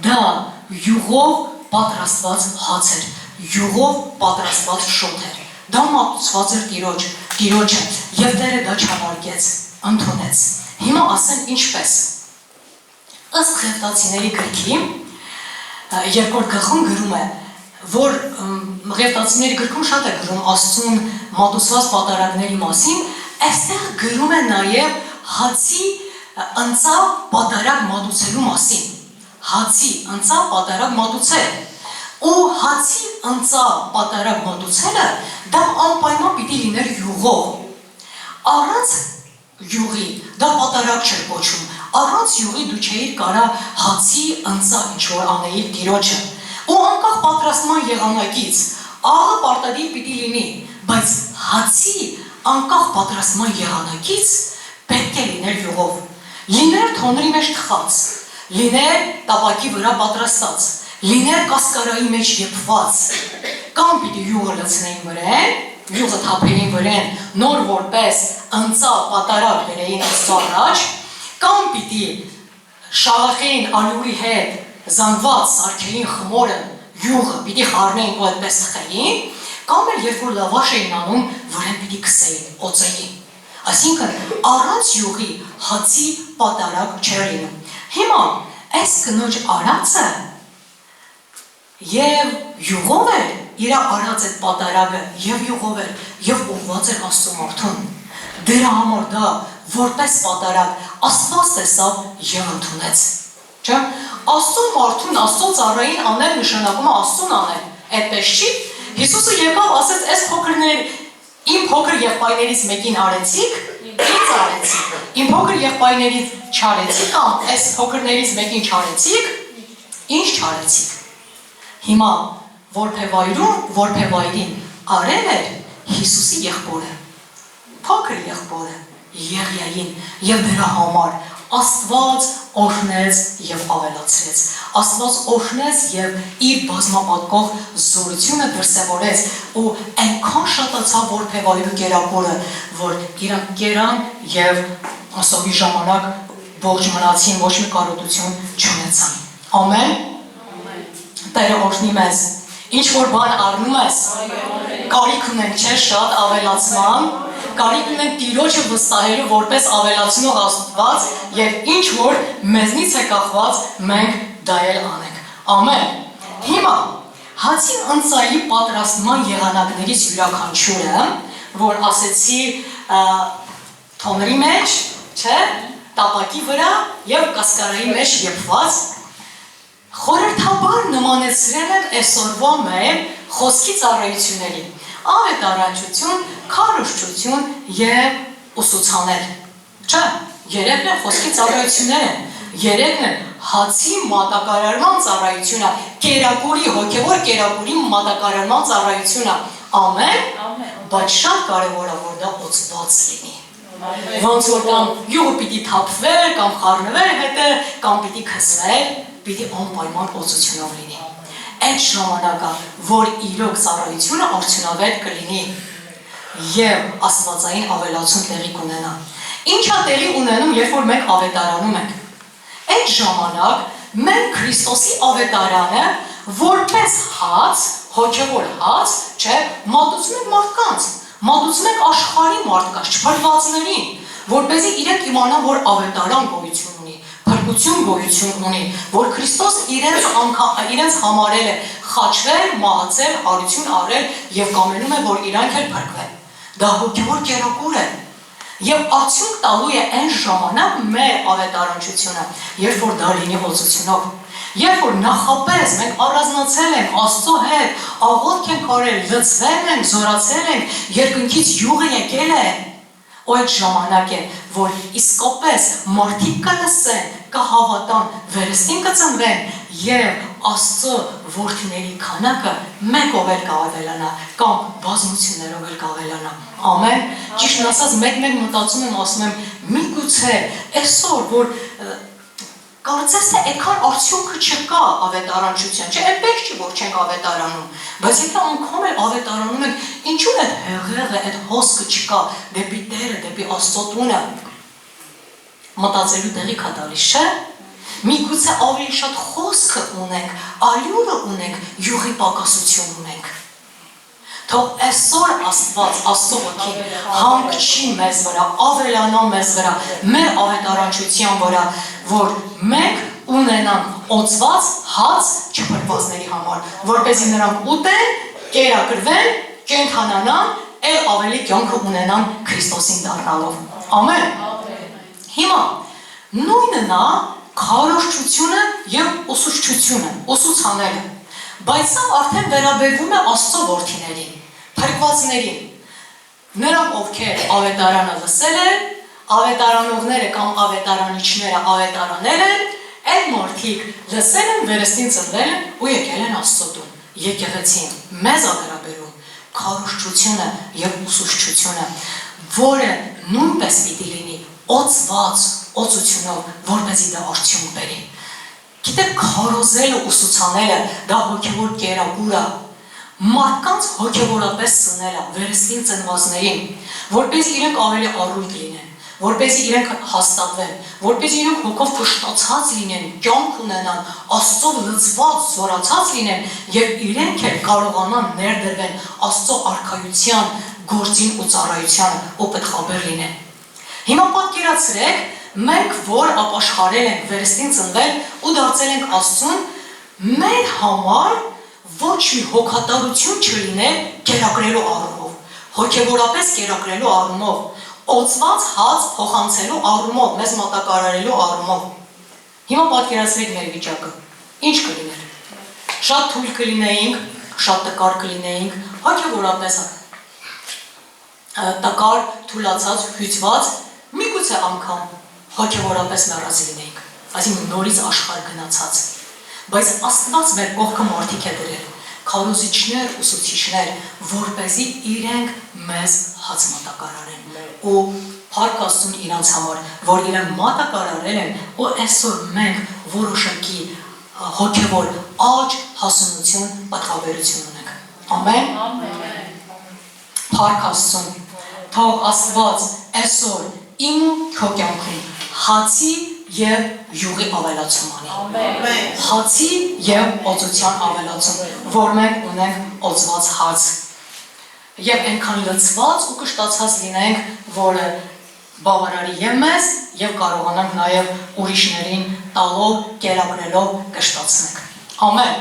Դա յուղով պատրաստված հաց էր, յուղով պատրաստված շոթ էր։ Դա մատուցված էր Տիրոջը, եւ Տերը դա չհարգեց, ընդունեց։ Հիմա ասեմ ինչպես։ Ըստ Ղևտացիների գրքի, երկրորդ գլխում գրում է, որ Ղևտացիների գրքում շատ է գրում Աստծուն մատուցված պատարագների մասին, այստեղ գրում է նաև հացի ընծա պատարագ մատուցելու մասին։ Հացի ընծա պատարագ մատուցել։ Ու հացի ընծա պատարագ մատուցելը դա անպայման պիտի լիներ յուղով։ Առանց յուղի դա պատարագ չէր կոչվում։ Առանց յուղի դու չէիր կարա հացի ընծա ինչ-որ անեիր Տիրոջը։ Ու անկախ պատրաստման եղանակից աղը պարտադիր պիտի լինի, բայց հացի անկախ պատրաստման եղանակից պետք է լիներ յուղով, լիներ թոնրի մեջ թխած, լիներ տապակի վրա պատրաստած, լիներ կասկարայի մեջ եփված, կամ պիտի յուղը լցնեին վրեն, յուղը թափեին վրեն, նոր որպես ընծա պատարակ բերեին Աստծո առաջ, կամ պիտի շաղախեին ալյուրի հետ զանգված սարքեին խմորը, յուղը պիտի խառնեին ու այդպես թխեին, կամ էլ երբ որ լավաշ էին անում, վրեն պիտի քսեին, օծեին։ Այսինքն առանց յուղի հացի պատարակ չէր լինում։ Հիմա այս կնոջ արածը եւ յուղով էր իր արած այդ պատարակը եւ յուղով էր եւ ուղղված էր Աստծո մարդուն։ Դրա համար դա որպես պատարակ Աստված տեսավ եւ ընդունեց։ Չէ՞։ Աստծո մարդուն Աստծո ծառային անել նշանակում է Աստծուն անել։ Այդպես չի։ Հիսուսը եկավ ասեց, այս փոքրներ իմ փոքր եղբայրներից մեկին արեցիք, ինձ արեցիք։ Իմ փոքր եղբայրներից չարեցիք, կամ այս փոքրներից մեկին չարեցիք, ինձ չարեցիք։ Հիմա որբևայրին արել էր Հիսուսի եղբորը, փոքր եղբորը, Եղիային, եւ դրա համար Աստված օրհնեց եւ ավելացրեց։ Աստված օրհնեց եւ իր բազմապատկող զորությունը դրսևորեց ու այնքան շատացավ որբևայրու կերակուրը, որ իրանք կերան եւ ասովի ժամանակ ողջ մնացին, ոչ մի կարոտություն չունեցան։ Ամեն։ Տերը օրհնի մեզ։ Ինչ որ բան առնում ես, կարիք ունենք, չէ՞, շատ ավելացման, կարիք ունենք Տիրոջը վստահելու որպես ավելացնող Աստված եւ ինչ որ մեզնից է կախված, մենք դա էլ անենք։ Ամեն։ Հիմա հացի ընծայի պատրաստման եղանակներից յուրաքանչյուրը, որ ասեցի թոնրի մեջ, չէ՞, տապակի վրա եւ կասկարայի մեջ եփված, խորհրդաբար նմանեցրել են այսօրվա մեր խոսքի ծառայությունների, ավետարանչություն, քարոզչություն եւ ուսուցանել։ Չէ, երեքն են խոսքի ծառայությունները, երեքն են հացի մատակարարման ծառայությունը, կերակուրի, հոգևոր կերակուրի մատակարարման ծառայությունը, ամեն, բայց շատ կարևոր է, որ դա օծված լինի։ Ոնց որ կամ յուղը պիտի թափվեր, կամ խառնվեր հետը, կամ պիտի քսվեր, պիտի անպայման օծությունով լինի։ Այդ ժամանակը, որ իրոք ծառայությունը արդյունավետ կլինի եւ աստվածային ավելացում տեղի կունենա։ Ինչա տեղի ունենում, երբ որ մենք ավետարանում ենք։ Այդ ժամանակ մենք Քրիստոսի ավետարանը որպես հաց, հոգևոր հաց, չէ, մատուցում ենք մարդկանց, մատուցում ենք աշխարհի մարդկանց, չփրկվածներին, որպեսզի իրենք իմանան, որ ավետարան գոյություն ունի, փրկություն գոյություն ունի, որ Քրիստոս իրենց համարել է խաչվել, մահացել, հարություն առել եւ կամենում է, որ իրանք էլ փրկվեն։ Դա հոգևոր կերակուր է։ Եվ արդյունք տալու է այն ժամանակ մեր ավետարանչությունը, երբ որ դա լինի օծությունով։ Երբ որ նախապես մենք առանձնացել ենք Աստծո հետ, աղոթք ենք արել, լցվել ենք, զորացել ենք, երկնքից յուղը եկել է, ու այդ ժամանակ է, որ իսկապես մարդիկ կլսեն, կհավատան, վերստին կծնվեն եւ Աստծո որդիների քանակը մեկով էլ կավելանա, կամ բազմություններով էլ կավելանա։ Ամեն։ Ճիշտն ասած, մեկ-մեկ մտածում եմ, ասում եմ, միգուցե այսօր, որ կարծես թե այդքան արդյունքը չկա ավետարանչության, չէ, այնպես չի, որ չենք ավետարանում, բայց եթե անգամ էլ ավետարանում ենք, ինչու է հեղեղը, այդ հոսքը չկա դեպի Տերը, դեպի Աստծո տունը, մտածելու տեղիք է տալիս, չէ։ Միգուցե ավելի շատ խոսքը ունենք, ալյուրը ունենք, յուղի պակասություն ունենք։ Թող այսօր Աստված, Աստծո ոգին հանգչի մեզ վրա, ավելանա մեզ վրա, մեր ավետարանչության վրա, որ մենք ունենանք օծված հաց չփրկվածների համար, որպեսզի նրանք ուտեն, կերակրվեն, կենդանանան, ել ավելի կյանքը ունենան Քրիստոսին դառնալով։ Ամեն։ Հիմա նույնը նա քարոզչությունը եւ ուսուցչությունը, ուսուցանելը, բայց սա արդեն վերաբերվում է Աստծո որդիներին, փրկվածներին, նրանք ովքեր ավետարանը լսել են, ավետարանողները կամ ավետարանիչները ավետարանել են, այդ մարդիկ լսել են, վերստին ծնվել են ու եկել են Աստծո տուն, եկեղեցին, մեզ ա վերաբերում քարոզչությունը եւ ուսուցչությունը, որը նույնպես պիտի լինի օծված օծությունով, որպեսզի դա արդյունք բերի։ Գիտեք, քարոզելը ու ուսուցանելը դա հոգևոր կերակուր է, մարդկանց հոգևորապես սնելը, վերստին ծնվածներին, որպեսզի իրենք ավելի առույգ լինեն, որպեսզի իրենք հաստատվեն, որպեսզի իրենք հոգով կշտացած լինեն, կյանք ունենան, Աստծով լցված, զորացած լինեն եւ իրենք էլ կարողանան ներդրվեն Աստծո արքայության, գործին ու ծառայությանը ու պետքաբեր լինեն։ Հիմա պատկերացրեք, մենք որ ապաշխարել ենք, վերստին ծնվել ու դարձել ենք Աստծուն, մեր համար ոչ մի հոգատարություն չլիներ կերակրելու առումով, հոգևորապես կերակրելու առումով, օծված հաց փոխանցելու առումով, մեզ մատակարարելու առումով։ Հիմա պատկերացրեք մեր վիճակը, ինչ կլիներ։ Շատ թույլ կլինեինք, շատ տկար կլինեինք, հոգևորապես տկար, թուլացած, հյուծված, միգուցե անգամ հոգևորապես մեռած լինեինք, այսինքն նորից աշխարհ գնացած։ Բայց Աստված մեր կողքը մարդիկ է դրել, քարոզիչներ, ուսուցիչներ, որպեսզի իրենք մեզ հաց մատակարարեն ու փառք Աստծուն իրանց համար, որ իրենք մատակարարել են ու այսօր մենք որոշակի հոգևոր աճ, հասունություն, պատղաբերություն ունենք։ Ամեն։ Փառք Աստծուն, թող Աստված այսօր իմ ու քո կյանքում հացի և յուղի ավելացում անի։ Հացի և օծության ավելացում, որ մենք ունենք օծված հաց։ Եվ այնքան լցված ու կշտացած լինենք, որ բավարարի և մեզ, և կարողանանք նաև ուրիշներին տալով, կերակրելով կշտացնենք։ Ամեն։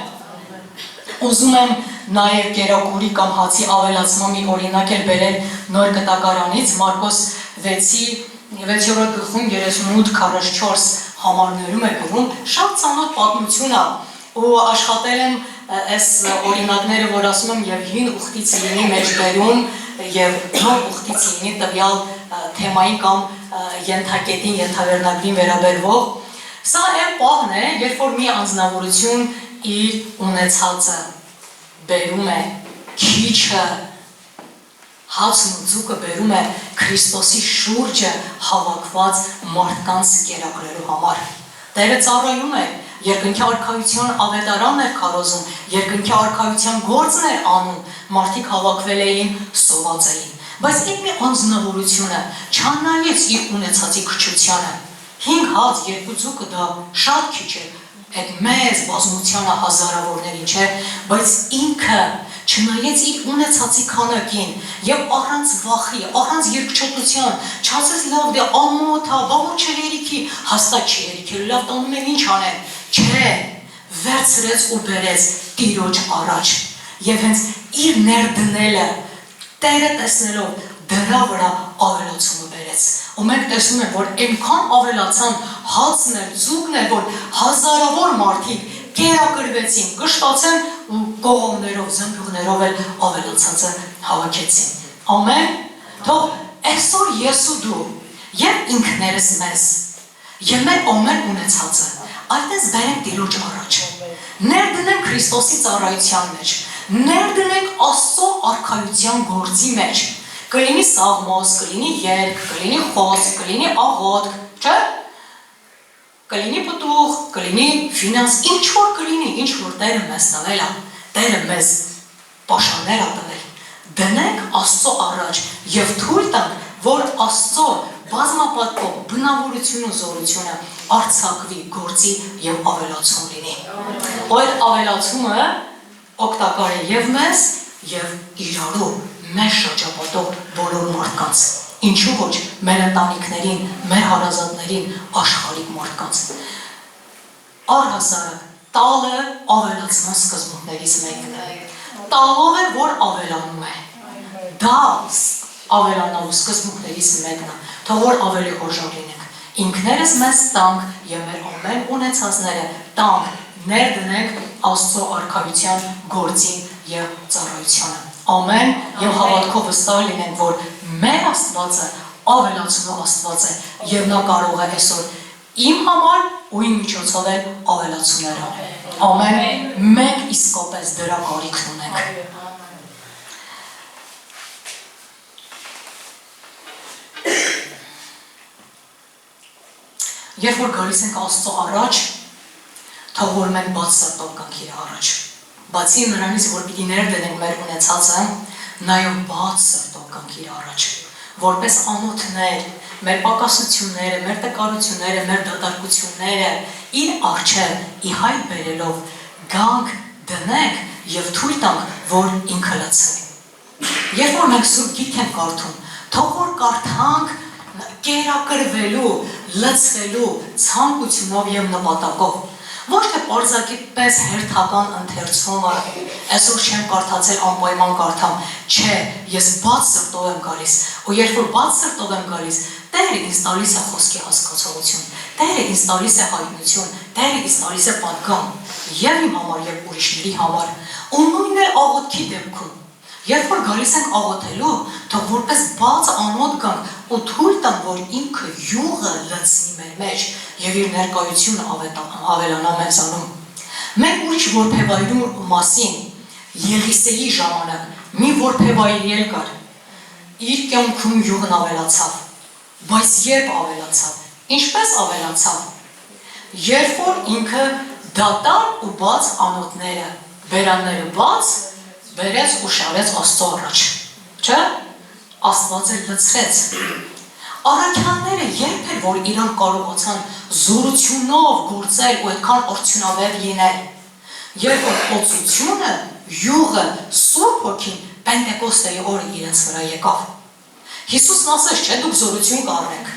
Ուզում եմ նաև կերակուրի կամ հացի ավելացման մի օրինակ էլ բերել Նոր Կտակարանից, Մարկոս 6-րդ գլխում 38-44 համարներում է գրում, շատ ծանոթ պատմություն է, ու աշխատել եմ այս օրինակները, որ ասում եմ, և հին ուխտից լինի մեջբերում, և նոր ուխտից լինի տվյալ թեմային կամ ենթակետին, ենթավերնագրին վերաբերվող։ Սա այն պահն է, երբ որ մի անձնավորություն իր ունեցածը բերում է, քիչը, հացն ու ձուկը բերում է Քրիստոսի շուրջը հավաքված մարդկանց կերակրելու համար։ Տերը ծառայում է, երկնքի արքայության ավետարանն էր քարոզում, երկնքի արքայության գործն էր անում, մարդիկ հավաքվել էին, սոված էին։ Բայց այդ մի անձնավորությունը չանայեց իր ունեցածի քչությանը։ 5 հաց, 2 ձուկը դա շատ քիչ է, այդ մեծ բազմությանը հազարավորների չէ, բայց ինքը չնայեց իր ունեցածի քանակին և առանց վախի, առանց երկչոտության, չասեց լավ դե ամոթ է, բա ոչ երիքի, հաստատ չի երիքի, լավ տանում եմ ինչ անեն, չէ, վերցրեց ու բերեց Տիրոջ առաջ և հենց իր ներդնելը Տերը տեսնելով դրա վրա ավելացումը բերեց։ Ու մենք տեսնում ենք, որ այնքան ավելացան հացն էր, ձուկն էր, որ հազարավոր մարդիկ կերակրվեցին, կշտացեն ու կողմներով, զմբյուղներով էլ ավելացածը հավաքեցին։ Ամեն, թող այսօր ես ու դու և ինքներս մեզ և մեր ամեն ունեցածը այդպես բերենք Տիրոջ առաջ, ներդնենք Քրիստոսի ծառայության մեջ, ներդնենք Աստծո արքայության գործի մեջ, կլինի սաղմոս, կլինի երգ, կլինի խոսք, կլինի աղոթք, չէ՞։ Կլինի պտուղ, կլինի ֆինանս, ինչ որ կլինի, ինչ որ Տերը մեզ տվել է, Տերը մեզ պաշարներ է տվել։ Դնենք Աստծո առաջ և թույլ տանք, որ Աստծո բազմապատկող բնավորություն ու զորությունը արձակվի, գործի և ավելացում լինի։ Ու այդ ավելացումը օգտակար է և մեզ, և իրարու մեր շրջապատող բոլոր մարդկանց, ինչու ոչ մեր ընտանիքներին, մեր հարազատներին, աշխարհիկ մարդկանց։ Առհասարակ, տալը ավելացման սկզբունքներից մեկն է։ Տալով է, որ ավելանում է։ Դա ավելանալու սկզբունքներից մեկն է, թող որ ավելի հորժար լինենք։ Ինքներս մեզ տանք և մեր ամեն ունեցածները տանք, ներդնենք Աստծո արքայության գործին և ծառայությանը։ Ամեն և հավատքով վստահ լինենք, որ մեր Աստվածը ավելացնող Աստված է և նա կարող է այսօր իմ համար ու իմ միջոցով էլ ավելացումներ անել։ Ամեն, մենք իսկապես դրա կարիքն ունենք։ Երբ որ գալիս ենք Աստծո առաջ, թող որ մենք բաց սրտով գանք իր առաջ։ Բացի նրանից, որ պիտի ներդնենք մեր ունեցածը, նաև բաց սրտով գանք իր առաջ, որպես անոթներ, մեր պակասությունները, մեր տկարությունները, մեր դատարկությունները իր առջև ի հայտ բերելով գանք դնենք եւ թույլ տանք, որ ինքը լցվի։ Երբ որ մենք Սուրբ Գիրք ենք կարդում, թող որ կարդանք կերակրվելու, լցվելու ցանկությունով եւ նպատակով։ Ոչ թե պարզակի պես հերթական ընթերցումը, այսօր չեմ կարդացել, անպայման կարդամ, չէ, ես բաց սրտով եմ գալիս, ու երբ որ բաց սրտով եմ գալիս, Տերը ինձ տալիս է խոսքի հասկացողություն, Տերը ինձ տալիս է հայտնություն, Տերը ինձ տալիս է պատգամ, եւ իմ համար եւ ուրիշների համար, ու նույնն է աղոթքի դեպքում։ Երբ որ գալիս ենք աղոթելու, թող որպես բաց անոթ գանք ու թույլ տանք, որ ինքը յուղը լցնի մեր մեջ եւ իր ներկայությունը ավելանա մեզանում։ Մենք ուրիշ որբևայրու մասին Եղիսեի ժամանակ մի որբևայր կար, իր կյանքում յուղն ավելացավ, բայց երբ ավելացավ, ինչպես ավելացավ, երբ որ ինքը դատար ու բաց անոթները, բերանները բաց բերեց ու շարեց Աստծո առաջ, չէ՞, Աստված էլ լցրեց։ Առաքյալները երբ էր, որ իրանք կարողացան զորությունով գործել ու այդքան արդյունավետ լինել, երբ որ օծությունը, յուղը, Սուրբ Հոգին Պենտեկոստեի օրը իրենց վրա եկավ։ Հիսուսն ասեց, չէ, դուք զորություն կառնեք,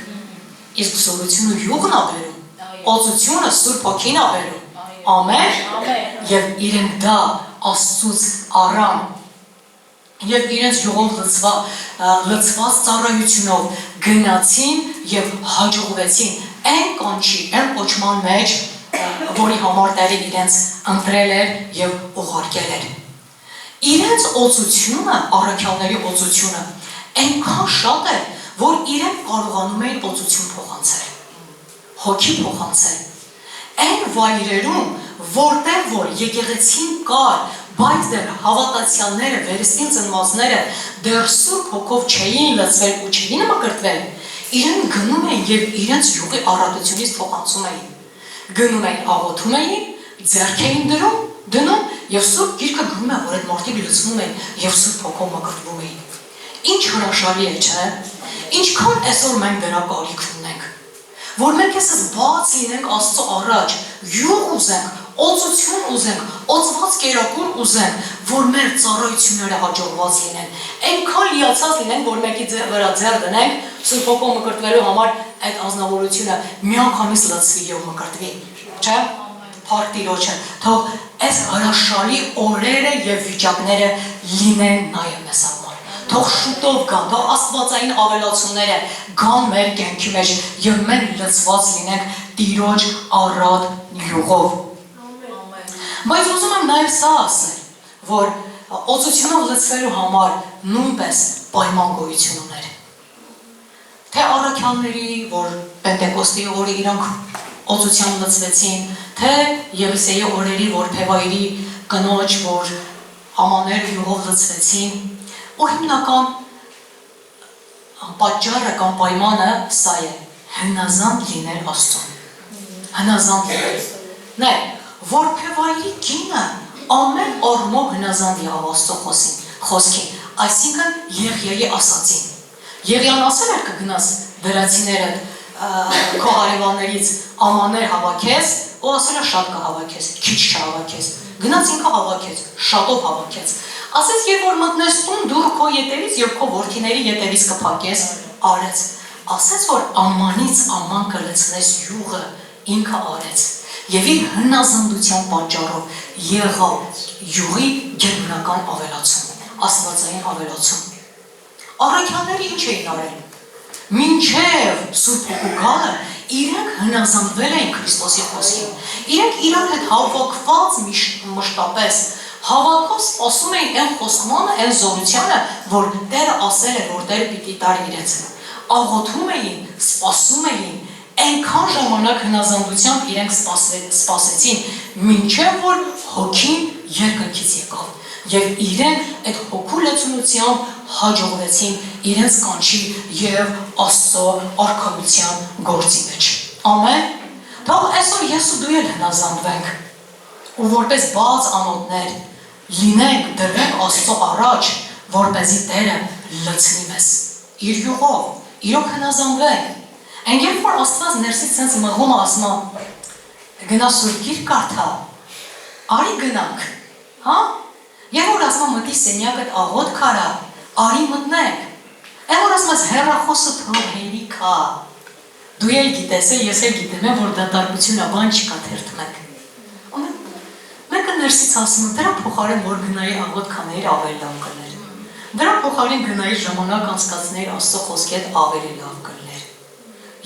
իսկ զորությունը յուղն ա բերում, օծությունը Սուրբ Հոգին ա բերում, ամեն, եւ իրենք դա Աստծուց առան եւ իրենց յուղով լցված ծառայությունով գնացին եւ հաջողվեցին այն կանչի, այն կոչման մեջ, որի համար Տերը իրենց ընտրել էր եւ ուղարկել էր։ Իրենց օծությունը, առաքյալների օծությունը այնքան շատ էր, որ իրենք կարողանում էին օծություն փոխանցել, հոգի փոխանցել։ Այն վայրերում, որտեղ որ եկեղեցին կար, բայց դեռ հավատացյալները, վերստին ծնվածները դեռ Սուրբ Հոգով չէին լցվել ու չէին մկրտվել, իրենք գնում էին եւ իրենց յուղի առատությունից փոխանցում էին։ Գնում էին, աղոթում էին, ձեռք էին դնում եւ Սուրբ Գիրքը գրում է, որ այդ մարդիկ լցվում էին եւ Սուրբ Հոգով մկրտվում էին։ Ինչ հրաշալի է, չէ՞։ Ինչքան այսօր մենք դրա կարիք ունենք, որ մենք այսպես բաց լինենք Աստծո առաջ, յուղ ուզենք, օծություն ուզենք, օծված կերակուր ուզենք, որ մեր ծառայությունները հաջողված լինեն, այնքան լիացած լինենք, որ մեկի վրա ձեռ դնենք, Սուրբ Հոգով մկրտվելու համար այդ անznավորությունը միանգամից լցվի եւ մկրտվի, չէ՞։ Փառք Տիրոջը, թող այս հրաշալի օրերը եւ վիճակները լինեն նաեւ մեզ համար։ Թող շուտով գան, թող աստվածային ավելացումները գան մեր կյանքի մեջ եւ մենք լցված լինենք Տիրոջ առատ յուղով։ Բայց ուզում եմ նաև սա ասել, որ օծությունով լցվելու համար նույնպես պայման գոյություն ուներ։ Թե առաքյալների, որ Պենտեկոստի օրը իրանք օծությամբ լցվեցին, թե Եղիսեի օրերի, որ Փեվայրի կնոջ, որ ամաներ յուղով լցվեցին, ու հիմնական պատճառը կամ պայմանը սա է, հնազանդ լինել Աստծուն, հնազանդ լինել, որ Փեվայրի կինը ամեն առումով հնազանդ եղավ Աստծո խոսքին, այսինքն Եղիայի ասածին։ Եղիան ասել էր կգնաս դրացիները քո հարևաններից ամաներ հավաքես, ու ասել է շատ կհավաքես, քիչ չհավաքես, գնաց ինքը հավաքեց, շատով հավաքեց։ Ասեց, երբ որ մտնես տուն, դու քո ետևից եւ քո որդիների ետևից կփակես, արեց։ Ասեց, որ ամանից աման կլցնես յուղը, ինքը արեց։ Եվ իր հնազանդության պատճառով եղավ յուղի գերբնական ավելացում, աստվածային ավելացում։ Առաքյալները ինչ էին արել։ Մինչև Սուրբ Հոգու գալը իրենք հնազանդվել էին Քրիստոսի խոսքին։ Իրենք իրար հետ հավաքված մշտապես հավաքով սպասում էին այն խոսքմանը, այն զորությանը, որ Տերը ասել է, որ Տերը պիտի տար իրենց։ Աղոթում էին, սպասում էին, այնքան ժամանակ հնազանդությամբ իրենք սպասեցին, մինչև որ Հոգին երկնքից եկավ։ Եվ իրենք այդ հոգու լեցունությամբ հաջողվեցին իրենց կանչի եւ Աստծո արքայության գործի մեջ։ Ամեն։ Թող այսօր ես ու դու էլ հնազանդվենք ու որպես բաց անոթներ լինենք, դրվենք Աստծո առաջ, որպեսզի Տերը լցնի մեզ իր յուղով, իրոք հնազանդվենք։ Այն երբ որ Աստված ներսից sense մղում ասում գնա Սուրբ Գիրք կարդա, արի գնանք, հա? Երբ որ ասում մտի սենյակդ աղոտ քարա, արի մտնենք։ Այն որ ասում հեռախոսը թող հերիքա։ Դու էլ գիտես, ես էլ գիտեմ, որ դատարկությունը բան չկա թերթմենք։ Մեկը ներսից ասում դրա փոխարեն որ գնայի աղոտ կաներ ավելի լավ կներ։ Դրա փոխարեն գնայի ժամանակ անցկացներ Աստծո խոսքի հետ ավելի լավ կներ։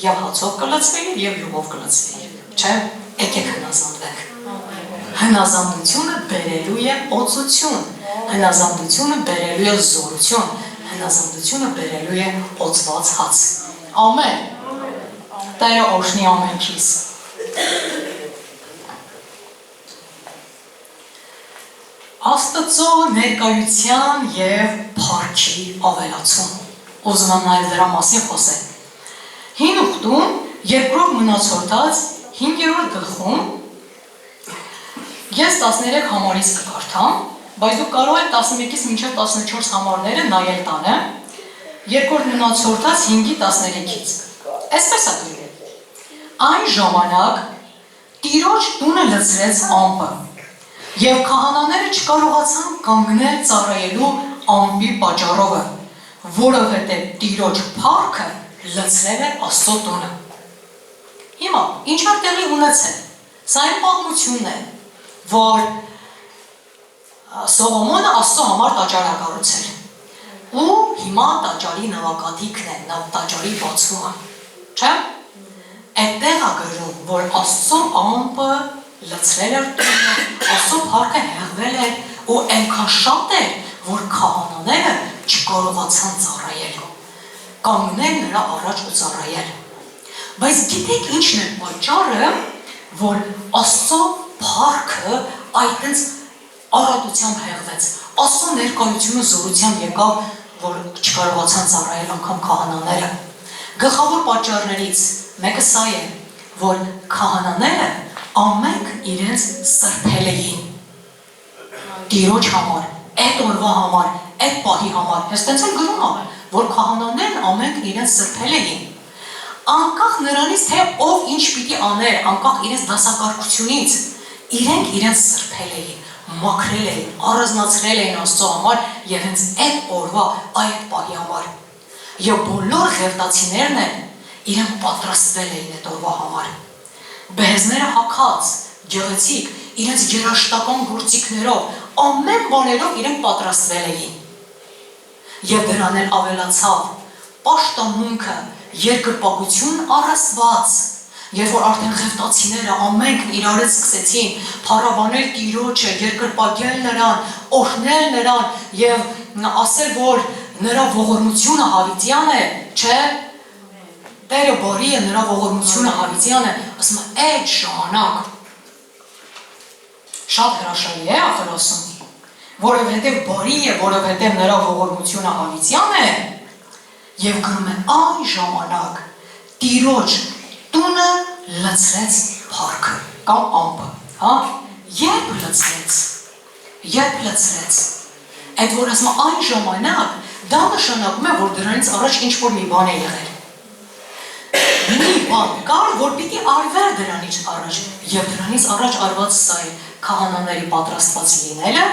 Եվ հացով կլցվեիր, եւ յուղով կլցվեիր։ Չէ՞, եկեք հնազանդվենք։ Հնազանդությունը բերելու է օծություն, հնազանդությունը բերելու է զորություն, հնազանդությունը բերելու է օծված հաց։ Ամեն։ Տերը օրհնի ամենքիս։ Աստծո ներկայության եւ փառքի ավելացում։ Ուզում եմ նաեւ դրա մասին խոսել։ Հին ուխտում երկրորդ մնացորդած 5-րդ գլխում ես 13 համարից կկարդամ, բայց դուք կարող եք 11-ից մինչև 14 համարները նայել տանը, երկրորդ մնացորդած 5-ի 13-ից։ Այսպես է գրել. Այն ժամանակ Տիրոջ տունը լցրեց ամպը, եւ քահանաները չկարողացան կանգնել ծառայելու ամպի պատճառով, որովհետեւ Տիրոջ փառքը լցրել է Աստծո տունը։ Հիմա ինչ է տեղի ունեցել։ Սա այն պատմությունն է, որ Սողոմոնը Աստծո համար տաճար է կառուցել։ Ու հիմա տաճարի նվագատիքն է, տաճարի բացումը։ Չէ՞։ Այդտեղ է գրում, որ Աստծո ամպը լցրել էր տունը, Աստծո փառքը հեղվել էր ու այնքան շատ էր, որ քահանաները չկարողացան ծառայել։ Կանգնել նրա առաջ ու ծառայել։ Բայց գիտեք ինչն է պատճառը, որ Աստծո փառքը այդպես արատությամբ հեղվեց։ Աստծո ներկայությունը զորությամբ եկավ, որ չկարողացան ծառայել անգամ քահանաները։ Գլխավոր պատճառներից մեկը սա է, որ քահանաները ամենք իրենց սրբել էին Տիրոջ համար, այդ օրվա համար, այդ պահի համար։ Հստակ էլ գրում է, որ քահանաներն ամենք իրենց սրբել էին։ Անկախ նրանից, թե ով ինչ պիտի աներ, անկախ իրենց դասակարգությունից, իրենք իրենց սրբել էին, մաքրել էին, առանձնացրել էին Աստծո համար եւ հենց այդ օրվա այդ պահի համար։ Եվ բոլոր ղևտացիներն են իրենք պատրաստվել էին այդ օրվա համար։ Բեհեզները հագած, գեղեցիկ, իրենց երաշտական գործիքներով, ամեն բաներով իրենք պատրաստվել էին։ Եվ դրան էլ ավելացավ պաշտամունքը, երկրպագություն առասված, երբ որ արդեն ղևտացիները ամենք իրարից սկսեցին փառաբանել Տիրոջը, երկրպագել նրան, օրհնել նրան եւ ասել, որ նրա ողորմությունը հավիտյան է, չէ՞։ Տերը բարի է, նրա ողորմությունը հավիտյան է, ասում է այդ ժամանակ շատ հրաշալի է ախր ասում, որովհետև բարի է, որովհետև նրա ողորմությունը հավիտյան է, եւ գրում է այն ժամանակ Տիրոջ տունը լցրեց փառքը կամ ամպը, հա, երբ լցրեց, այդ որ ասում է այն ժամանակ, դա նշանակում է, որ դրանից առաջ ինչ որ մի բան է եղել։ Մի բան կար, որ պիտի արվեր դրանից առաջ, եւ դրանից առաջ արված սա է քահանաների պատրաստված լինելը,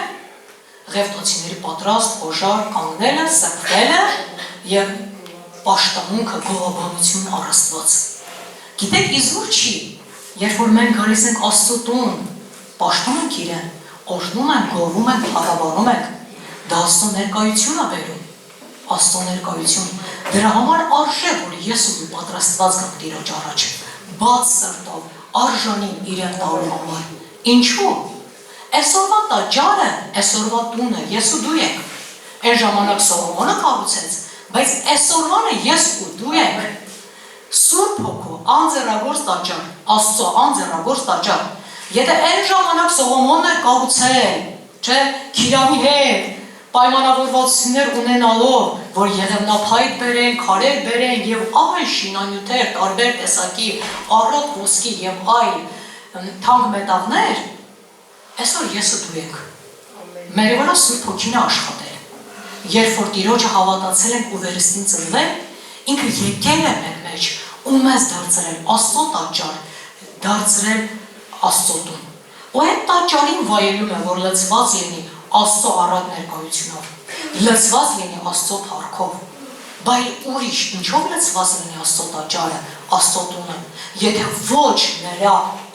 ղևտացիների պատրաստ օժար կանգնելը, սրբելը եւ պաշտամունքը, գողաբանություն առաստված։ Գիտեք, իզուր չի, երբ որ մենք գալիս ենք Աստծո տուն, պաշտում ենք իրեն, օրհնում ենք, գովում ենք, փառաբանում ենք, դա Աստծո ներկայություն է բերում, Աստծո ներկայություն։ Դրա համար արժե, որ ես ու դու պատրաստված գանք Տիրոջ առաջ, բաց սրտով, արժանին իրեն տալու համար։ Ինչու՞։ Այսօրվա տաճարը, այսօրվա տունը ես ու դու ենք։ Այն ժամանակ Սողոմոնը կառուցեց, բայց այսօրվանը ես ու դու ենք։ Սուրբ Հոգու անձեռագործ տաճար, Աստծո անձեռագործ տաճար։ Եթե այն ժամանակ Սողոմոնն էր կառուցել, չէ, Քիրամի հետ, պայմանավորվածություններ ունենալով, որ եղևնափայտ բերեն, քարեր բերեն եւ այլ շինանյութեր, տարբեր տեսակի առատ ոսկի եւ այլ թանկ մետաղներ, այսօր ես ու դու ենք։ Մեր վրա Սուրբ Հոգին է աշխատել։ Երբ որ Տիրոջը հավատացել ենք ու վերստին ծնվել, ինքը եկել է մեր մեջ ու մեզ դարձրել Աստծո տաճար, դարձրել Աստծո տուն։ Ու այդ տաճարին վայելում է, որ լցված լինի Աստծո առատ ներկայությունով, լցված լինի Աստծո փառքով, բայց ուրիշ ինչով լցված լինի Աստծո տաճարը, Աստծո տունը, եթե ոչ նրա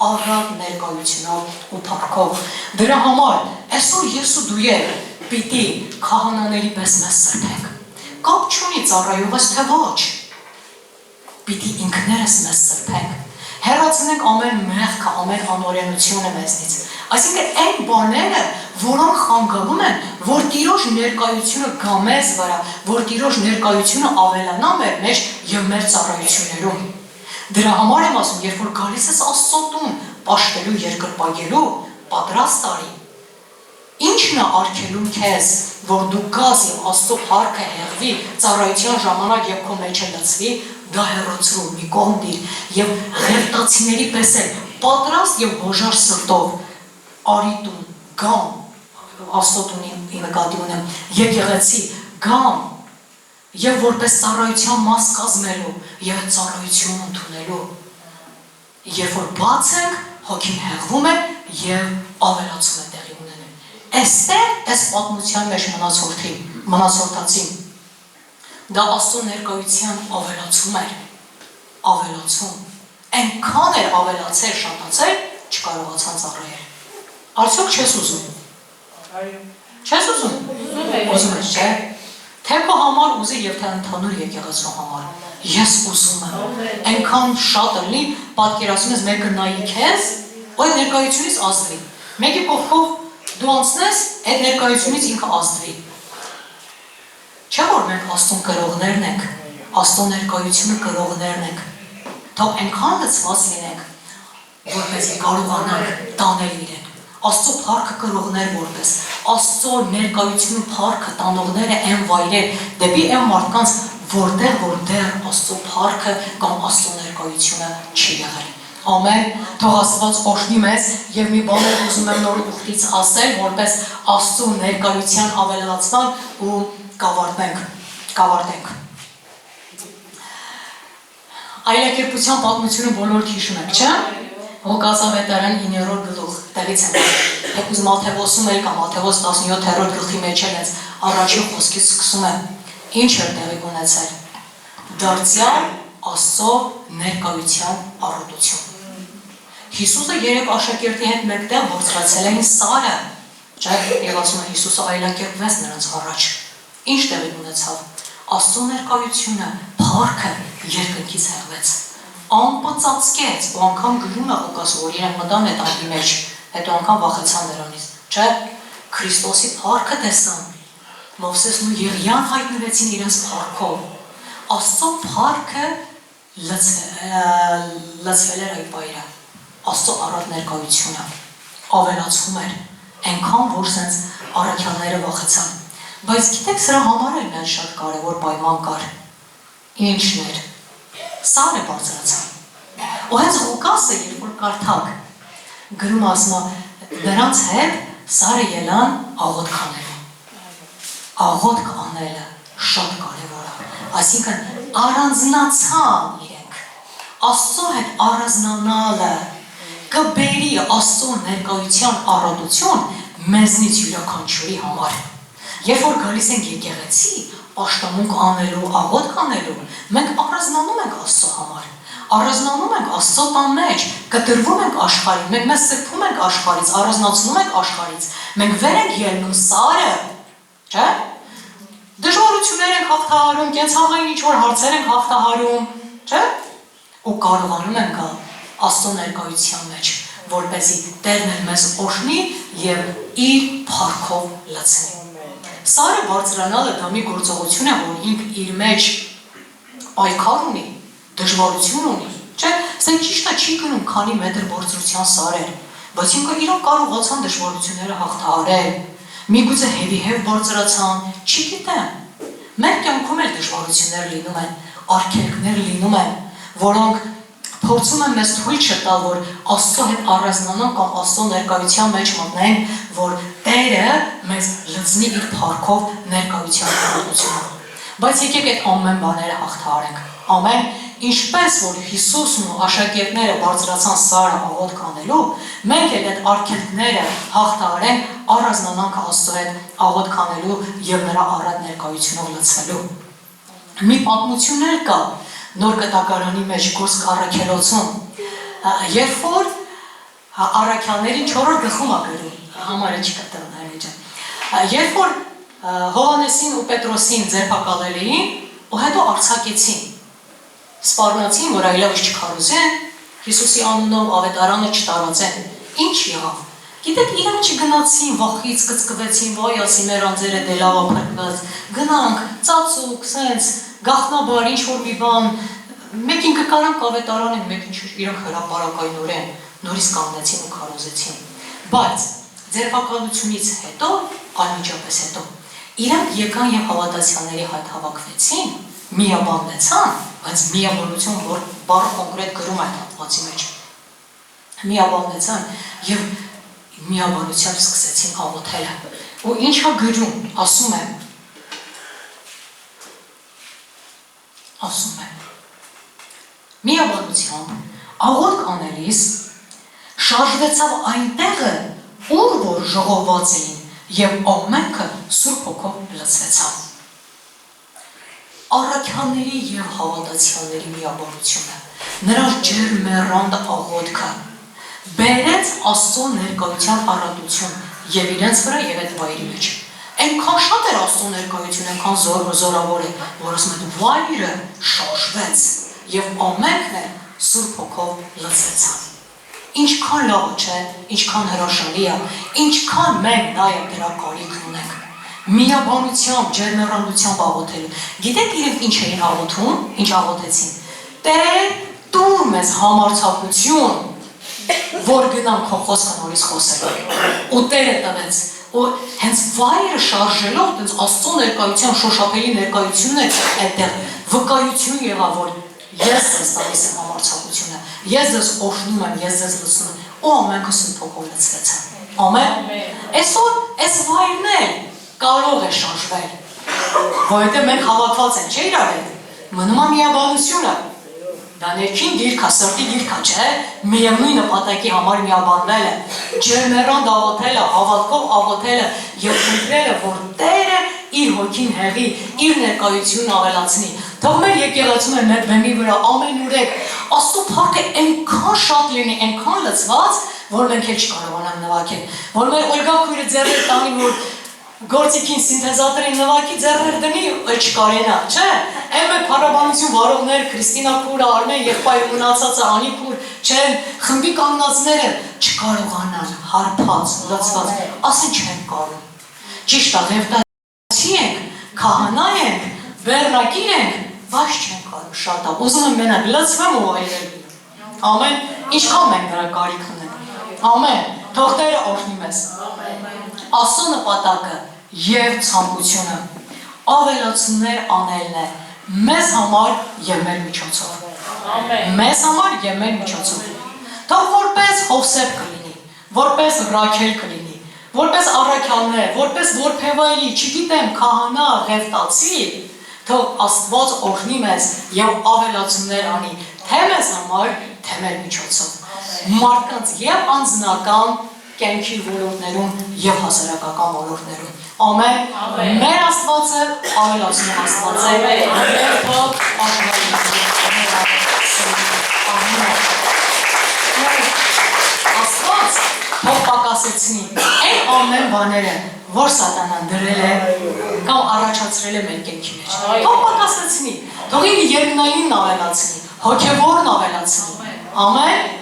առատ ներկայությունով ու փառքով։ Դրա համար այսօր ես ու դու պիտի քահանաների պես մեզ սրբենք։ Կապ չունի ծառայողս թե ոչ, պիտի ինքներս մեզ սրբենք, հեռացնենք ամեն մեղքը, ամեն անօրենությունը մեզնից։ Այսինքն այն բաները, որոնք խանգարում են, որ Տիրոջ ներկայությունը գա մեզ վրա, որ Տիրոջ ներկայությունը ավելանա մեր մեջ եւ մեր ծառայություններում։ Դրա համար եմ ասում, երբ որ գալիս ես Աստծո տուն, պաշտելու, երկրպագելու, պատրաստ արի։ Ինչն է արգելում քեզ, որ դու գաս եւ Աստծո փառքը հեղվի ծառայության ժամանակ եւ քո մեջը լցվի, դա հեռացրու մի կողմ դիր եւ ղերտացիների պես է պատրաստ եւ հոժար սրտով արի տուն, գամ, Աստծո տունի նկատի ունեմ, եկեղեցի, գամ, եւ որպես ծառայության մաս կազմելու եւ ծառայություն ընդունելու։ Երբ որ բաց ենք, Հոգին հեղվում է եւ ավելացում է տեղի ունենում։ Այստեղ այս պատմության մեջ մնացորդացին, դա Աստծո ներկայության ավելացում էր, ավելացում, այնքան էր ավելացել, շատացել, չկարողացան ծառայել։ Արդյոք չես ուզում։ Չես ուզում։ Ուզում ես, չէ՞։ Թե քո համար ուզի եւ թե ընդհանուր եկեղեցու համար։ Ես ուզում եմ։ Այնքան շատ լինի, պատկերացնում ես մեկը նայի քեզ, ու այդ ներկայությունից ազդվի։ Մեկի կողքով դու անցնես, այդ ներկայությունից ինքը ազդվի։ Չէ՞ որ մենք Աստծուն կրողներն ենք, Աստծո ներկայությունը կրողներն ենք։ Թող այնքան լցված լինենք, որպեսզի կարողանանք տանել իրեն։ Աստծո փառքը կրողներ որպես, Աստծո ներկայությունը փառքը տանողները այն վայրեր, դեպի այն մարդկանց, որտեղ որ դեռ Աստծո փառքը կամ Աստծո ներկայությունը չի եղել։ Ամեն, թող Աստված օրհնի մեզ եւ մի բան ուզում եմ նոր ուխտից ասել, որպես Աստծո ներկայության ավելացման ու կավարտենք։ Այլակերպության պատմությունը բոլորդ հիշում եք, չէ՞։ Ղուկաս ավետարան 9-րդ գլուխ, տեղից եմ թեկուզ Մատթեոսում էլ կամ Մատթեոս 17-րդ գլխի մեջ էլ ես առաջին խոսքից սկսում եմ, ինչ էր տեղի ունեցել։ Դարձյալ Աստծո ներկայության առատություն։ Հիսուսը երեք աշակերտի հետ մեկտեղ բարձրացել էին Սարը, չէ՞, եւ ասում է Հիսուսը այլակերպվեց նրանց առաջ։ Ինչ տեղի ունեցավ։ Աստծո ներկայությունը, փառքը երկնքից հեղվեց։ Անպծածկեց, ու անգամ գրում է Ղուկաս, որ իրենք մտան այդ ակի մեջ, հետո անգամ վախեցան նրանից, չէ՞, Քրիստոսի փառքը տեսան, Մովսեսն ու Եղիան հայտնվեցին իրենց փառքով, Աստծո փառքը լցվել էր այդ վայրը, Աստծո առատ ներկայությունը ավելացում էր, այնքան որ սենց առաքյալները վախեցան, բայց գիտեք սրա համար էլ մեզ շատ կարևոր պայման կար, ինչն էր, Սարը բարձրացան, ու հենց Ղուկասը երբ որ կարդաք, գրում ասում է նրանց հետ Սարը ելան աղոթք անելու, աղոթք անելը շատ կարևոր է, այսինքն առանձնացան իրենք, Աստծո հետ առանձնանալը կբերի Աստծո ներկայության առատություն մեզնից յուրաքանչյուրի համար, երբ որ գալիս ենք եկեղեցի, պաշտամունք անելու, աղոթք անելու, մենք առանձնանում ենք Աստծո համար, առանձնանում ենք Աստծո տան մեջ, կտրվում ենք աշխարհին, մենք մեզ սրբում ենք աշխարհից, առանձնացնում ենք աշխարհից, մենք վեր ենք ելնում Սարը, չէ՞, դժվարություններ ենք հաղթահարում, կենցաղային ինչ-որ հարցեր ենք հաղթահարում, չէ՞, ու կարողանում ենք գալ Աստծո ներկայության մեջ, որպեսզի Տերն էլ մեզ օրհնի եւ իր փառքով լցնի։ Սարը բարձրանալը դա մի գործողություն է, որ ինք իր մեջ պայքար ունի, դժվարություն ունի, չէ՞, սա ճիշտ է չի գնում քանի մետր բարձրության սարեր, բայց ինքը իրոք կարողացան դժվարությունները հաղթահարել, Միգուցե հետիհև բարձրացան, չգիտեմ։ Մեր կյանքում էլ դժվարություններ լինում են, արգելքներ լինում են, որոնք փորձում են մեզ թույլ չտալ, որ Աստծո հետ առանձնանանք կամ Աստծո ներկայության մեջ մտնենք, որ Տերը մեզ լցնի իր փառքով ներկայության կարողությունով։ Բայց եկեք այդ ամեն բաները հաղթահարենք։ Ամեն ինչպես որ Հիսուսն ու աշակերտները բարձրացան Սարը աղոթք անելու, մենք էլ այդ արգելքները հաղթահարենք, առանձնանանք Աստծո հետ աղոթք անելու եւ նրա առատ ներկայությունով լցվելու։ Մի պատմություն էլ կա Նոր Կտակարանի մեջ Գործք առաքելոցում, երբ որ առաքյալներին 4-րդ գլխում է գրում, համարը չկա դեռ մեջ։ Երբ որ Հովհաննեսին ու Պետրոսին ձերբակալել էին, ու հետո արձակեցին, սպառնացին, որ այլևս չքարոզեն, Հիսուսի անունով ավետարանը չտարածեն։ Ինչ եղավ։ Գիտեք, իրանք չգնացին, վախից կծկվեցին, վայ ասի մեր անձերը դե լավ ապրկված, գնանք, ծածուկ, սենց, գաղտնաբար, ինչ-որ մի բան, մեկին կկանանք ավետարան են, մեկին իրանք հրապարակայնորեն, նորից կանգնեցին ու քարոզեցին։ Բայց ձերբակալությունից հետո, անմիջապես հետո, իրանք եկան և հավատացյալների հետ հավաքվեցին, միաբանվեցան, բայց միաբանություն, որ բառը կոնկրետ գրում այդ հատվածի մեջ, միաբանվեցան և միաբանությամբ սկսեցին աղոթել։ Ու ինչա գրում, ասում եմ, միաբանությամբ աղոթք անելիս շարժվեցավ այնտեղը, ուր որ ժողովված էին և ամենքը Սուրբ Հոգով լցվեցան։ Առաքյալների և հավատացյալների միաբանությունը, նրանց ջերմեռանդ աղոթքը բերեց Աստծո ներկայության առատություն և իրենց վրա և այդ վայրի մեջ։ Այնքան շատ էր Աստծո ներկայություն, այնքան զորավոր է, որ ասում են վայրը շարժվեց և ամենքն է Սուրբ Հոգով լցվեցան։ Ինչքան լավ չէ, ինչքան հրաշալի է, ինչքան մենք նաև դրա կարիքն ունենք։ Միաբանությամբ, ջերմեռանդությամբ աղոթելու։ Գիտեք իրենք ինչ էին աղոթում, ինչ աղոթեցին։ Տեր, տուր մեզ համարձակություն, որ գնանք քո խոսքը նորից խոսելու։ Ու Տերը տվեց, ու հենց վայրը շարժելով, հենց Աստծո ներկայության շոշափելի ներկայությունն է այդտեղ, վկայություն եղավ, որ ես ձեզ տալիս եմ համարձակությունը, ես ձեզ օրհնում եմ, ես ձեզ լցնում եմ, ու ամենքը Սուրբ Հոգով լցվեցան։ Ամեն։ Այսօր այս վայրն էլ կարող է շարժվել, որովհետև մենք հավաքված ենք, չէ՞ իրար հետ, մնում է միաբանությունը, դա ներքին դիրք է, սրտի դիրք է, չէ՞, միևնույն նպատակի համար միաբանվելը, ջերմեռանդ աղոթելը, հավատքով աղոթելը և խնդրելը, որ Տերը իր հոգին հեղի, իր ներկայությունն ավելացնի։ Թող մեր եկեղեցում են մեր բեմի վրա ամենուրեք Աստծո փառքը այնքան շատ լինի, այնքան լցված, որ մենք էլ չկարողանանք նվագել, որ մեր Օլգա քույրը ձեռներ տանի, որ գործիքին սինթեզատորին նվագի ձեռներ դնի, չկարենա, չէ՞։ Այն մեր փառաբանություն վարողներ, Քրիստինա քուրը, Արմեն եղբայրը մնացածը, Անի քուր, չեն, խմբի կանգնածները չկարողանան, հարբած, լցված, ասեն չեն կարող։ Ճիշտ է, ղևտացի ենք, քահանա ենք, բեռնակիր ենք, բայց չեն կարող, շատ է, ուզում եմ մենակ լցվեմ ու այլել։ Ամեն, ինչքան մենք դրա կարիք ունենք։ Ամեն, թող Տերը օրհնի մեզ։ Աստծո նպատակը և ցանկությունը ավելացումներ անելն է մեզ համար և մեր միջոցով։ Մեզ համար և մեր միջոցով։ Թող որպես Հովսեփ կլինի, որպես Ռաքել կլինի, որպես առաքյալներ, որպես որբևայրի, չգիտեմ, քահանա, ղևտացի, թող Աստված օրհնի մեզ և ավելացումներ անի, թե մեզ համար, թե մեր միջոցով։ Մարդկանց և անձնական կյանքի ոլորտներում և հասարակական ոլորտներում։ Ամեն։ Մեր Աստվածը ավելացնում Աստված է։ Երբը Աստված թող պակասեցնի այն ամեն բաները, որ Սատանան դրել է կամ առաջացրել է մեր կյանքի մեջ։ Թող պակասեցնի, թող իր երկնայինն ավելացնի, հոգևորն ավելացնի։ Ամեն։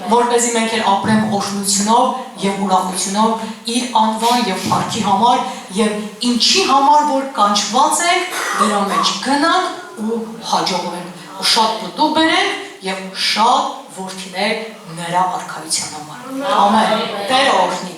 Որպեսզի մենք էլ ապրենք օրհնությունով և ուրախությունով իր անվան և փառքի համար և ինչի համար որ կանչված ենք, դրա մեջ գնանք ու հաջողվենք, ու շատ պտուղ բերենք և շատ որդիներ նրա արքայության համար։ Ամեն։ Տերը օրհնի։